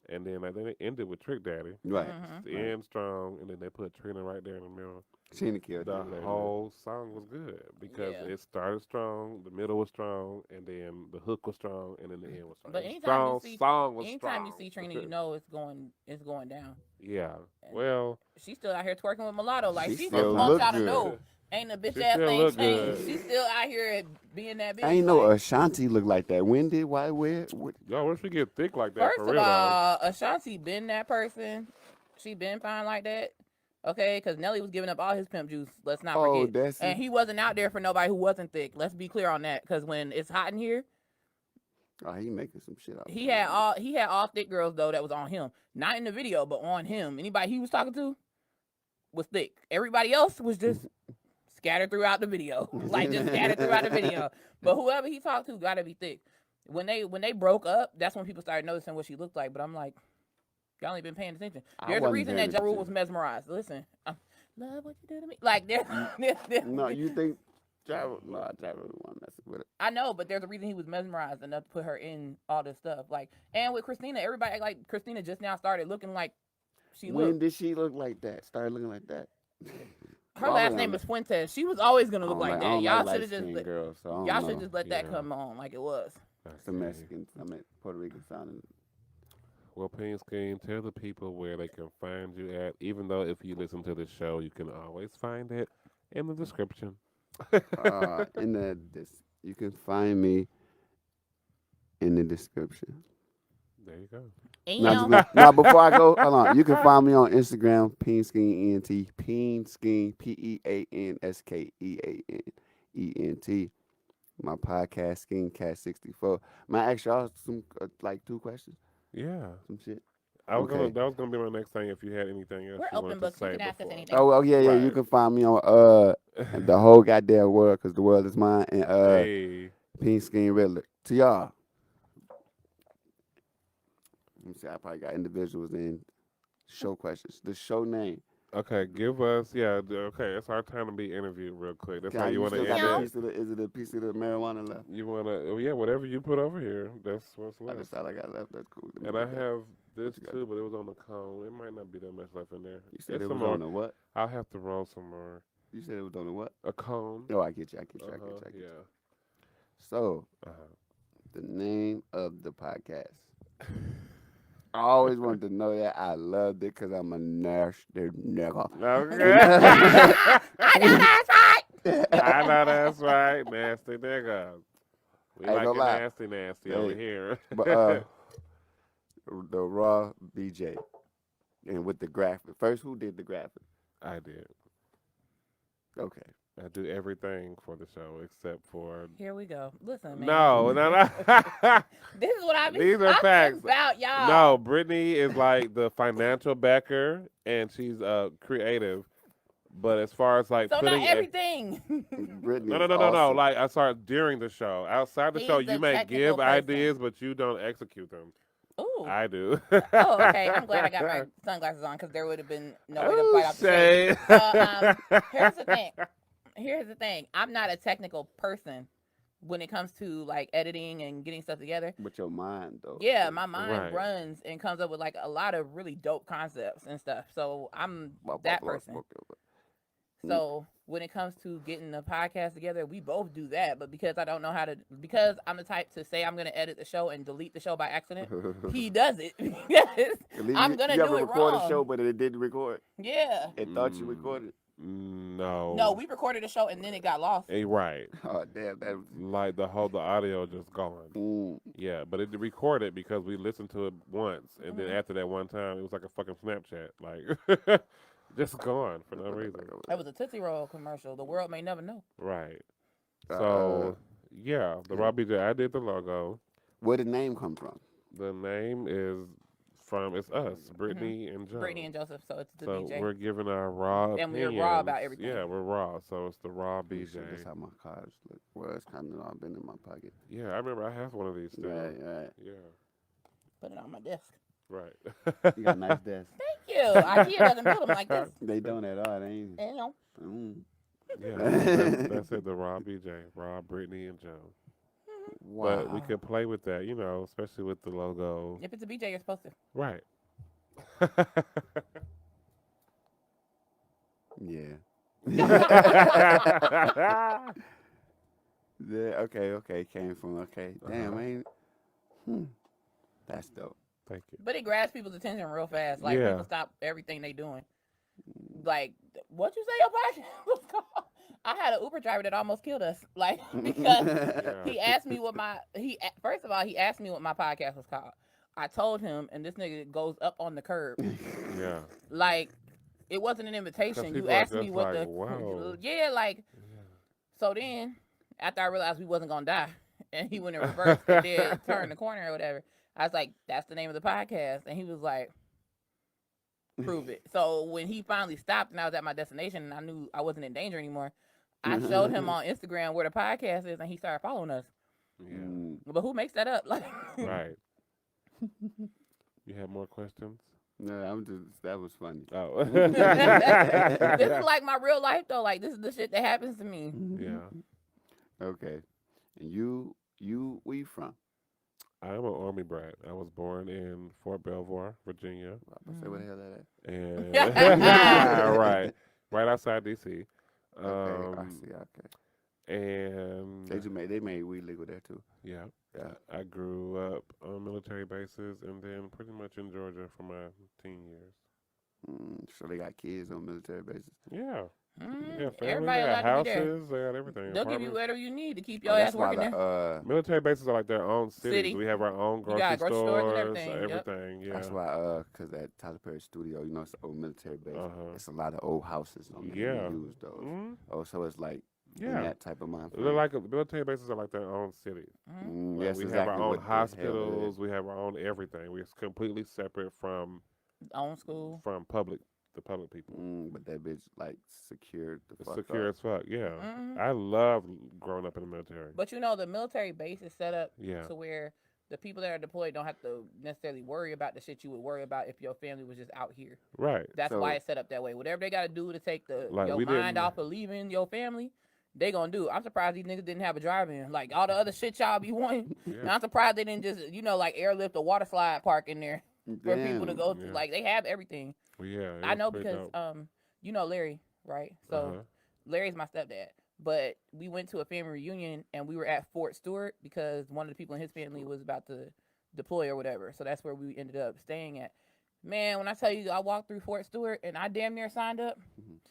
and then like, then it ended with Trick Daddy. Right. The end strong, and then they put Trina right there in the middle. Tina killed The it. whole song was good because Yeah. it started strong, the middle was strong, and then the hook was strong, and then the end was strong. But It was anytime you strong, see- song was Anytime strong. you see Trina, you know it's going down. Yeah. And Well, She's still out here twerking with Mulatto. Like She she still just wants look y'all to good. know. Ain't a bitch She ass still thing look changed. good. She's still out here being that bitch. I ain't know like, Ashanti looked like that. When did? Why? Where? What? y'all, once we get thick like that, First for of real, all, Ashanti been that person. She been fine like that. Okay, because Nelly was giving up all his pimp juice. Let's not Oh, forget. that's And it. he wasn't out there for nobody who wasn't thick. Let's be clear on that. Because when it's hot in here, Oh, he making some shit out. he had all thick girls though that was on him. Not in the video, but on him. Anybody he was talking to was thick. Everybody else was just scattered throughout the video. Like just scattered throughout the video. But whoever he talked to gotta be thick. When they broke up, that's when people started noticing what she looked like. But I'm like, y'all ain't been paying attention. I There's a wasn't reason paying that Ja Rule was attention. mesmerized. Listen, love what you do to me. Like there's No, you think? Travel? No, I travel the one messing with it. I know, but there's a reason he was mesmerized enough to put her in all this stuff. Like, and with Christina, everybody act like Christina just now started looking like she When looked. did she look like that? Started looking like that? Her last name is Fuentes. She was always gonna look like that. Y'all should have just girls. So I don't y'all know. should just let that Yeah. come on like it was. It's a Mexican. I mean Puerto Rican sounding. Well, PeanSkean, tell the people where they can find you at. Even though if you listen to the show, you can always find it in the description. In the you can find me in the description. There you go. Now, before I go, hold on. You can find me on Instagram, PeanSkean ENT, PeanSkean PeanSkean. My podcast, Skin Cat 64. My ask y'all some like 2 questions, Yeah. some shit. That was Okay. gonna be my next thing if you had anything else We're you open wanted books. to You say can ask us before. anything. Oh yeah. You Right. can find me on the whole goddamn world, cause the world is mine, and Hey. PeanSkean Riddler. To y'all. Let me see. I probably got individuals in show questions. The show name. Okay, give us okay, it's our time to be interviewed real quick. That's how you want to still end got a it. piece of the, is it a piece of the marijuana left? You wanna whatever you put over here. That's what's I left. just thought I got left. That's cool. And I have this you got? too, but it was on the cone. It might not be that much left in there. You said It's it some was more. on the what? I'll have to roll some more. You said it was on the what? A cone. Oh, I get you. I get you. Yeah. So, Uh-huh. the name of the podcast. I always wanted to know that. I loved it because I'm a nasty nigga. Okay. I know that's right. I know that's right. Nasty nigga. We I ain't like it gonna lie. nasty over Hey. here. But the raw BJ, and with the graphic. First, who did the graphic? I did. Okay. I do everything for the show except for Here we go. Listen, man. no. This is what I be. These are I'm facts. about y'all. No, Brittany is like the financial backer, and she's creative. But as far as like So putting not everything. Brittany no. is awesome. Like I started during the show. Outside the He's show, the you may technical give person. ideas, but you don't execute them. Ooh. I do. Oh, okay. I'm glad I got my sunglasses on because there would have been no way to Oh, fight off the shade. shade. Here's the thing. Here's the thing. I'm not a technical person when it comes to like editing and getting stuff together. But your mind, though. Yeah, my mind Right. runs and comes up with like a lot of really dope concepts and stuff. So I'm that person. So when it comes to getting the podcast together, we both do that. But because I don't know how to, because I'm the type to say I'm going to edit the show and delete the show by accident, he does it. Because I'm going to You do ever it record wrong. a show, but it didn't record? Yeah. It thought you recorded. No. No, we recorded a show and then it got lost. Right. Oh, damn. That was, Like the audio just gone. Yeah, but it recorded because we listened to it once, and then after that one time, it was like a fucking Snapchat, like just gone for no reason. It was a Tootsie Roll commercial. The world may never know. Right. So yeah, the Raw BJ, I did the logo. Where did the name come from? The name is it's us, Brittany and Joe. Brittany and Joseph. So it's the So BJ. we're giving our raw And we're opinions. raw about everything. Yeah, we're raw. So it's the raw So BJ. that's how my cards look. Well, it's kind of all been in my pocket. Yeah, I remember I have one of these still. Right. Yeah, Put it on my desk. right. You got a nice desk. Thank you. IKEA doesn't build them like this. They don't at all, they ain't. You know. Yeah, that's it. The raw BJ, raw Brittany and Joe. Wow. But we could play with that, especially with the logo. If it's a BJ, you're supposed to. Right. Yeah. Yeah, okay, came from, okay. Damn, ain't. That's dope. Thank you. But it grabs people's attention real fast. Like, Yeah. people stop everything they doing. Like, what you say your podcast was called? I had an Uber driver that almost killed us. Like, because he asked me first of all, he asked me what my podcast was called. I told him, and this nigga goes up on the curb. Yeah. Like, it wasn't an invitation. You people asked are me just what like, the... whoa. Yeah, like... So then, after I realized we wasn't going to die, and he went in reverse and then turned the corner or whatever, I was like, that's the name of the podcast. And he was like, prove it. So when he finally stopped and I was at my destination and I knew I wasn't in danger anymore, I showed him on Instagram where the podcast is, and he started following us. Yeah. But who makes that up? Like, Right. You have more questions? No, that was funny. Oh. this is like my real life, though. Like, this is the shit that happens to me. Yeah. Okay. And you, where you from? I'm an Army brat. I was born in Fort Belvoir, Virginia. I say, where the hell that at? And right outside D.C. Okay, I see, okay. And They made weed legal there, too. yeah, I grew up on military bases and then pretty much in Georgia for my teen years. So they got kids on military bases. Yeah. Mm, Yeah, family, everybody they got allowed to be there. houses, they got everything. They'll give you apartments. whatever you need to keep your ass working there. Military bases are like their own cities. City. We have our own You grocery got grocery stores and stores, everything, yep. everything. Yeah. That's why, because that Tyler Perry studio, it's an old military base. It's a lot of old houses on there. Yeah. We use those. Mhm. Oh, so it's like in Yeah. that type of mind frame. They're like military bases are like their own cities. Yes, We exactly have our own what the hell it is. hospitals. We have our own everything. We're completely separate from Own school. the public people. But that bitch like secured the It's fuck secure up. as fuck. Yeah, Mhm. I love growing up in the military. But the military base is set up Yeah. to where the people that are deployed don't have to necessarily worry about the shit you would worry about if your family was just out here. Right. That's So- why it's set up that way. Whatever they got to do to take Like, your we mind didn't- off of leaving your family, they gonna do. I'm surprised these niggas didn't have a drive-in. Like, all the other shit y'all be wanting. Yeah. And I'm surprised they didn't just, like, airlift a water slide park in there for people to go to. Yeah. Like, they have everything. Well, yeah. it I was know pretty because, dope. Larry, right? So Uh-huh. Larry's my stepdad. But we went to a family reunion, and we were at Fort Stewart because one of the people in his family was about to deploy or whatever. So that's where we ended up staying at. Man, when I tell you I walked through Fort Stewart and I damn near signed up,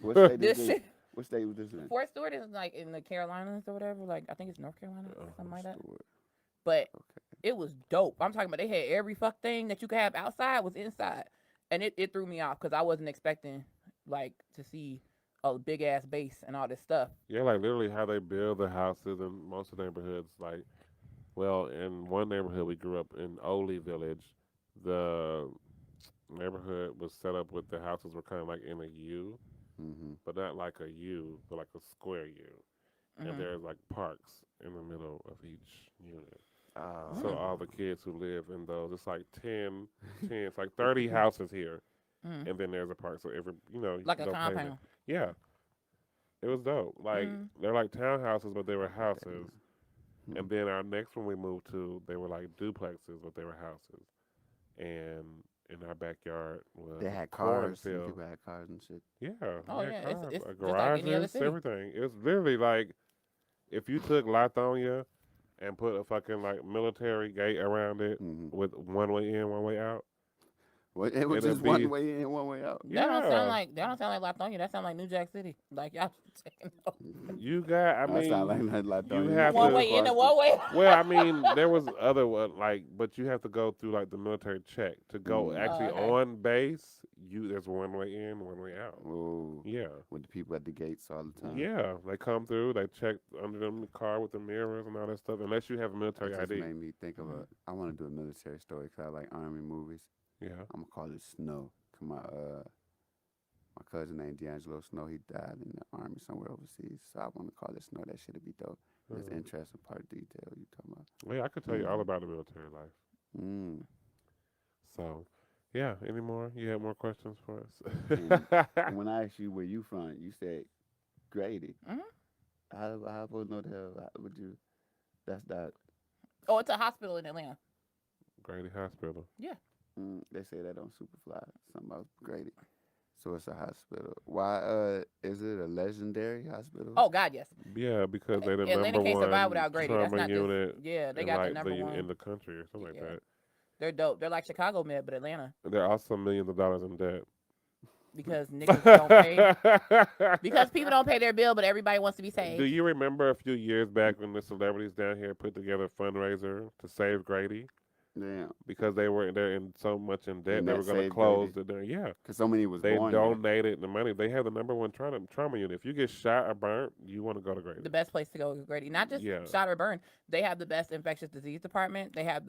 What state this is shit. What state was this in? Fort Stewart is like in the Carolinas or whatever. Like, I think it's North Carolina or something like that. Stewart. But Okay. it was dope. I'm talking about they had every fuck thing that you could have outside was inside. And it threw me off because I wasn't expecting, like, to see a big ass base and all this stuff. Yeah, like literally how they build the houses in most of the neighborhoods. Like, well, in one neighborhood we grew up in, Ole Village, the neighborhood was set up with the houses were kind of like in a U, but not like a U, but like a square U. And there's like parks in the middle of each unit. So all the kids who live in those, it's like 10, it's like 30 houses here. And then there's a park. So every, you Like can a go play there. compound. Yeah. It was dope. Like, they're like townhouses, but they were houses. And then our next one we moved to, they were like duplexes, but they were houses. And in our backyard was They had a cars. cornfield. People had cars and shit. Yeah. Oh, we had yeah, it's cars, just like garages, any other city. everything. It was literally like if you took Lithonia and put a fucking like military gate around it with one way in, one way out. Well, it was It'll just be- one way in, one way out. That don't Yeah. sound like Lithonia. That sound like New Jack City. Like, y'all taking over. You got, I That mean, sound like nothing like you that. have One to- way in and one way out. well, I mean, there was other like, but you have to go through like the military check to go actually okay. on base. There's one way in, one way out. Oh, Yeah, with the people at the gates all the time. yeah. They come through. They check under them the car with the mirrors and all that stuff. Unless you have a military That just ID. made me think of I want to do a military story because I like army movies. Yeah. I'm gonna call it Snow. My cousin named D'Angelo Snow. He died in the army somewhere overseas, so I want to call it Snow. That shit'd be dope. It's interesting part of detail you talking about. Well, yeah, I could tell you all about the military life. Mm. So, yeah. Any more? You have more questions for us? And when I asked you where you from, you said Grady. Mhm. How I supposed to know the hell? How would you? That's that. Oh, it's a hospital in Atlanta. Grady Hospital. They say that on Superfly. Something about Grady. So it's a hospital. Why? Is it a legendary hospital? Oh God, yes. Yeah, because they the Atlanta number can't one survive without Grady. That's trauma not just- unit. yeah, they in, got the like, number one. in the country or something Yeah. like that. They're dope. They're like Chicago Med, but Atlanta, They're also millions of dollars in debt. because niggas don't pay. Because people don't pay their bill, but everybody wants to be saved. Do you remember a few years back when the celebrities down here put together a fundraiser to save Grady Damn. because they're in so much in debt And they that were going to saved close Grady? the yeah. Because so many was They born there. donated the money. They have the number one trauma unit. If you get shot or burnt, you want to go to Grady. The best place to go is Grady. Not just Yeah. shot or burn. They have the best infectious disease department. They have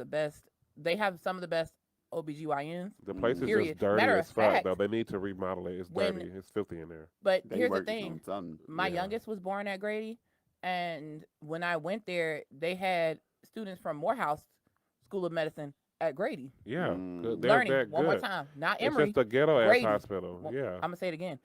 some of the best OBGYNs. The place is Period. just dirty Matter as of fuck, fact, though. They need to remodel it. It's when- dirty. It's filthy in there. But They here's the working thing. on something. My Yeah. youngest was born at Grady, and when I went there, they had students from Morehouse School of Medicine at Grady. Yeah. Mm. They're Learning that one more good. time. Not It's Emory. just a ghetto-ass Grady. hospital. Well, Yeah. I'm gonna say it again.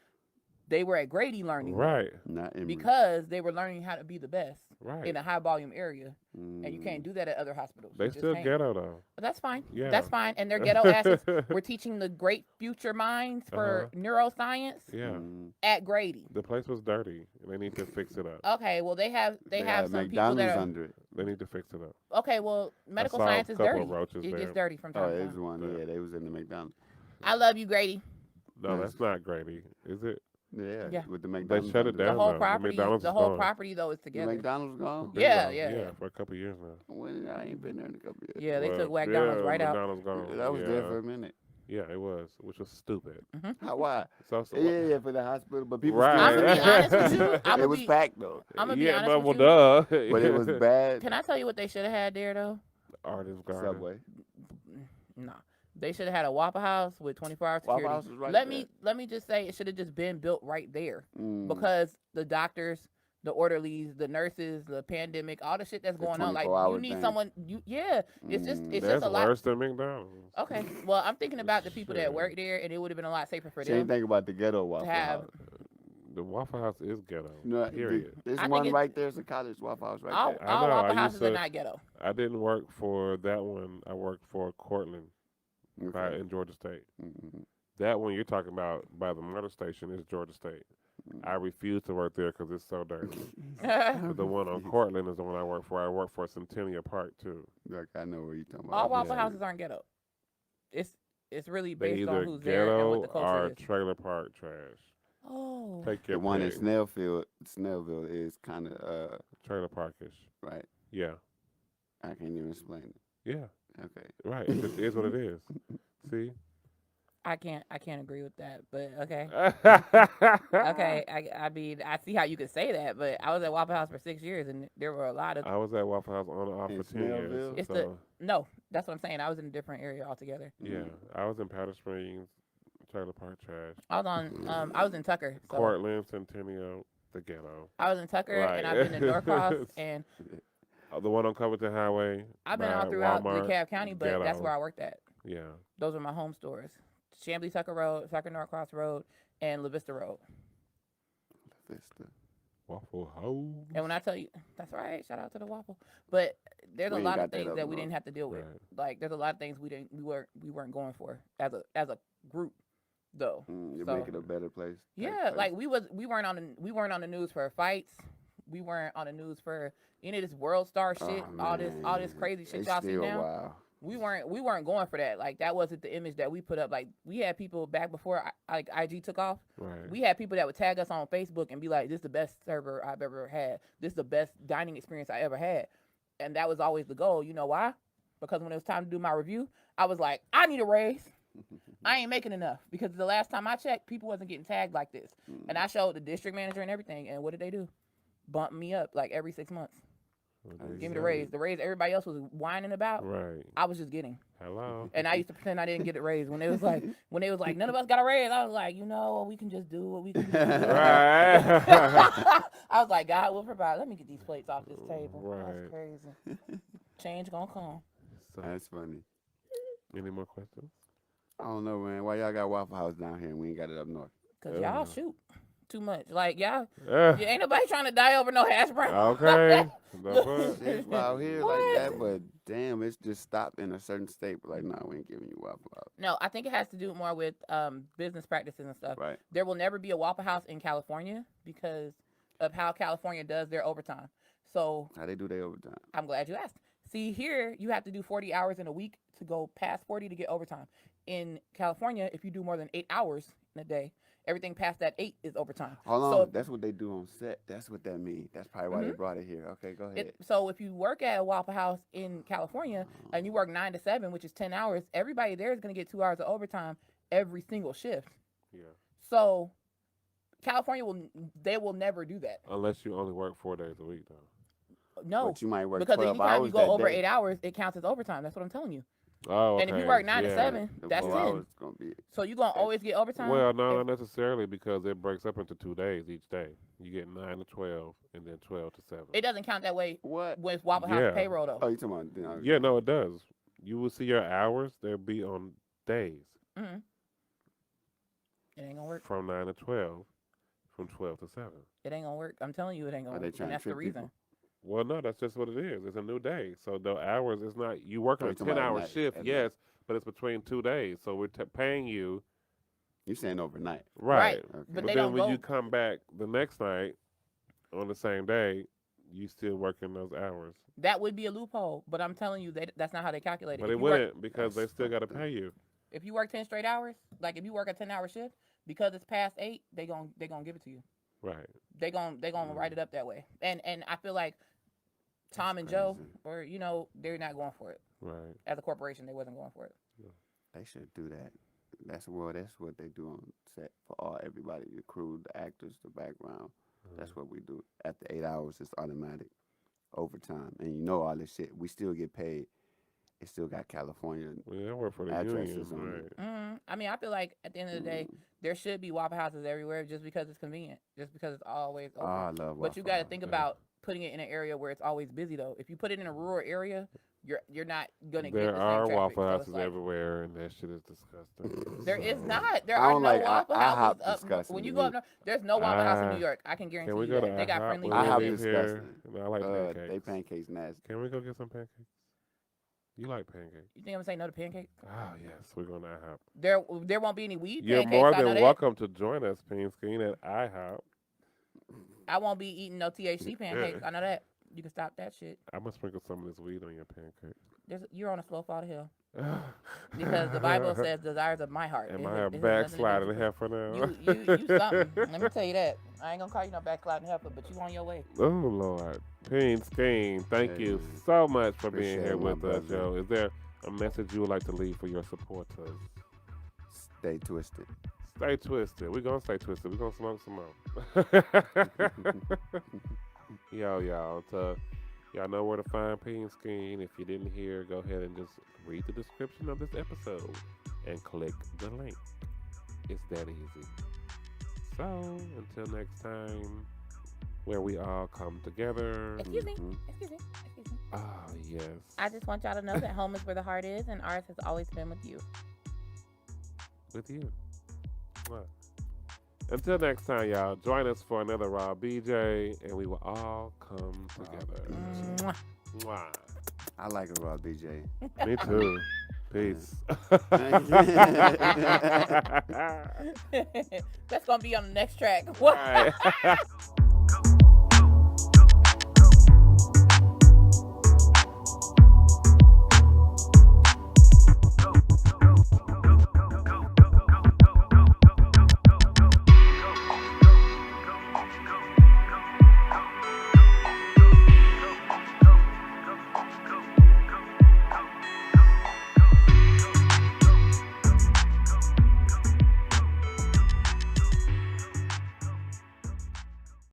They were at Grady learning Right. Not Emory. because they were learning how to be the best Right. in a high volume area, and you can't do that at other hospitals. They You just still can't. ghetto, though. But that's fine. Yeah. That's fine. And they're ghetto asses. We're teaching the great future minds for neuroscience Yeah. at Grady. The place was dirty. And they need to fix it up. Okay, well they have got some people McDonald's that are under it. They need to fix it up. okay. Well, medical saw a science is couple dirty. of roaches It there. gets dirty from Oh, time to it was time. one. Yeah. Yeah, they was in the McDonald's. I love you, Grady. No, Nice. that's not Grady. Is it? Yeah, Yeah. with the McDonald's. shut it under The down. whole though. property, McDonald's the is whole gone. property though is The together. McDonald's gone. Been Yeah, gone. yeah. Yeah, for a couple years now. When I ain't been there in a couple years. Yeah, they Well, took McDonald's right out. McDonald's gone. I was yeah. there for a minute. Yeah, it was, which was stupid. How? Why? So, Yeah, for the hospital, but people Right. I'm still. gonna be honest with you. I'm It gonna was be, packed though, I'm gonna be yeah, honest with you. duh. but it was bad. Can I tell you what they should have had there though? Artist Garden. Subway. No, they should have had a Waffle House with 24-hour security. Waffle House was right let me just say it should have just been built right there Mm. because the doctors, the orderlies, the nurses, the pandemic, all the shit that's The going on. Like 24-hour you need thing. someone. It's just Mm. it's That's just a lot. worse than McDonald's. Okay, well I'm thinking about the people that Shit. work there, and it would have been a lot safer for She ain't them. think about the ghetto Waffle have- House. The Waffle House is ghetto. No, period. There's I think one it's- right there. It's a college Waffle House right All, there. I all know, I Waffle used Houses are to- not ghetto. I didn't work for that one. I worked for Cortland Okay. in Georgia State. Mhm. That one you're talking about by the motor station is Georgia State. I refuse to work there because it's so dirty. But the one on Cortland is the one I work for. I work for Centennial Park too. Like, I know what you're talking All about. Waffle Yeah. Houses aren't ghetto. It's really They based on either who's there and what ghetto the culture or is. trailer park trash. Oh, Take your The one in pick. Snellville is kind of Trailer parkish. right. Yeah. I can't even explain it. Yeah. Okay. Right. It just is what it is. See? I can't agree with that, but okay. okay. Okay, I mean, I see how you could say that, but I was at Waffle House for 6 years, and there were a lot of. I was at Waffle House on and off In for 10 years. Snellville? It's So, No, that's what I'm saying. I was in a different area altogether. yeah. I was in Powder Springs, Trailer Park trash. I was on. I was in Tucker. So Cortland, Centennial, the ghetto. I was in Tucker, and I've been in Norcross, and The one on Covington Highway. I've been by all throughout Walmart, DeKalb County, but that's ghetto. where I worked at. Yeah. Those were my home stores: Chamblee Tucker Road, Tucker Norcross Road, and La Vista Road. Vista. Waffle House. And when I tell you, that's right. Shout out to the waffle. But there's We a ain't lot got of that things up that we north. didn't have to deal with. Right. Like there's a lot of things we weren't going for as a group, though. You So- make it a better place. Yeah, like we weren't on the news for fights. We weren't on the news for any of this world star shit. all this crazy shit y'all see now. Wow. We weren't going for that. Like that wasn't the image that we put up. Like we had people back before like IG took off. Right. We had people that would tag us on Facebook and be like, "This is the best server I've ever had. This is the best dining experience I ever had." And that was always the goal. You know why? Because when it was time to do my review, I was like, "I need a raise. I ain't making enough." Because the last time I checked, people wasn't getting tagged like this. And I showed the district manager and everything. And what did they do? Bump me up like every 6 months. Give me the raise. The raise everybody else was whining about. Right. I was just getting. Hello. And I used to pretend I didn't get the raise when they was like, none of us got a raise. I was like, we can just do what we can do. Right. I was like, God will provide. Let me get these plates off this table. Right. That's crazy. Change gonna come. So, That's funny. any more questions? I don't know, man. Why y'all got Waffle House down here and we ain't got it up north? Cause y'all shoot too much. Like y'all, Yeah. ain't nobody trying to die over no hash brown. Okay. The fuck? It's out here like that, but damn, it's just stopped in a certain state. But like, nah, we ain't giving you Waffle House. No, I think it has to do more with business practices and stuff. Right. There will never be a Waffle House in California because of how California does their overtime. So How they do their overtime? I'm glad you asked. See, here you have to do 40 hours in a week to go past 40 to get overtime. In California, if you do more than 8 hours in a day, everything past that 8 is overtime. Hold on, So, that's what they do on set. That's what that means. That's probably why they brought it here. Okay, go ahead. so if you work at a Waffle House in California and you work 9 to 7, which is 10 hours, everybody there is going to get 2 hours of overtime every single shift. Yeah. So California will never do that. Unless you only work 4 days a week, though. No, But you might work because 12 anytime hours you go that over day. 8 hours, it counts as overtime. That's what I'm telling you. Oh, okay. And if you work 9 to yeah. 7, The that's 4 10. hours gonna be. So you're going to always get overtime? Well, no, not necessarily, because it breaks up into 2 days each day. You get 9 to 12, and then 12 to 7. It doesn't count that way What? with Waffle House Yeah. payroll, though. Oh, you talking about? You know, Yeah, no, it does. You will see your hours. They'll be on days Mm-hmm. It ain't going to work. from 9 to 12, from 12 to 7. It ain't going to work. I'm telling you it ain't going Are to they work. trying And to that's the trick reason. people? Well, no, that's just what it is. It's a new day. So the hours, it's not, you work on Oh, a you're talking about 10-hour at night, shift, at yes, but it's between 2 days. So we're paying you. You saying overnight? Right. Okay. But But they then don't when go. you come back the next night on the same day, you still working those hours. That would be a loophole. But I'm telling you, that's not how they calculate it. But If it you work- wouldn't, because they That's still got to fucked up. pay you. If you work 10 straight hours, like if you work a 10-hour shift, because it's past 8, they gonna give it to you. Right. They gonna write it up that way. And I feel like Tom and Joe, or they're not going for it. Right. As a corporation, they wasn't going for it. They should do that. That's what they do on set for everybody, the crew, the actors, the background. That's what we do. After 8 hours, it's automatic overtime, and all this shit. We still get paid. It still got California. Well, I work for the Addresses union, on right? it. I mean, I feel like at the end of the day, there should be Waffle Houses everywhere just because it's convenient, just because it's always open. I love. But you Waffle got to House. think about putting it in an area where it's always busy, though. If you put it in a rural area, you're not gonna get There the same are traffic. Waffle So it's Houses like- everywhere, and that shit is disgusting. There is not. There I are don't no like Waffle IHOP Houses up. disgusting When you to go me. up north, there's no Waffle House in Ah. New York. I can guarantee Can we you go that. to They got IHOP friendly when we IHOP leave neighborhoods. here? disgusting. No, I like pancakes. They pancakes nasty. Can we go get some pancakes? You like pancakes? You think I'm gonna say no to pancakes? Oh, yes. We're going to IHOP. There won't be any weed You're pancakes. more I know than that. welcome to join us, PeanSkean, at IHOP. I won't be eating no THC pancakes. I know that. You can stop that shit. I'm going to sprinkle some of this weed on your pancake. You're on a slow fall to hell. Because the Bible says desires of my heart. Am It I has- a it has nothing to do backsliding with- heifer now? You something. Let me tell you that. I ain't gonna call you no backsliding heifer, but you on your way. Oh, Lord. PeanSkean, thank Hey, you man. so much for being Appreciate here it, my with us, brother. Joe. Is there a message you would like to leave for your supporters? Stay twisted. Stay twisted. We're going to stay twisted. We're going to smoke some more. Y'all know where to find PeanSkean. If you didn't hear, go ahead and just read the description of this episode and click the link. It's that easy. So, until next time, where we all come together. Excuse me. Mhm. Excuse me. Excuse me. Ah, yes. I just want y'all to know that home is where the heart is, and ours has always been with you. With you. Mwah. Until next time, y'all, join us for another Raw BJ, and we will all come together. Mwah. Mwah. I like a raw BJ. Me too. Peace. That's gonna be on the next track. What? All right.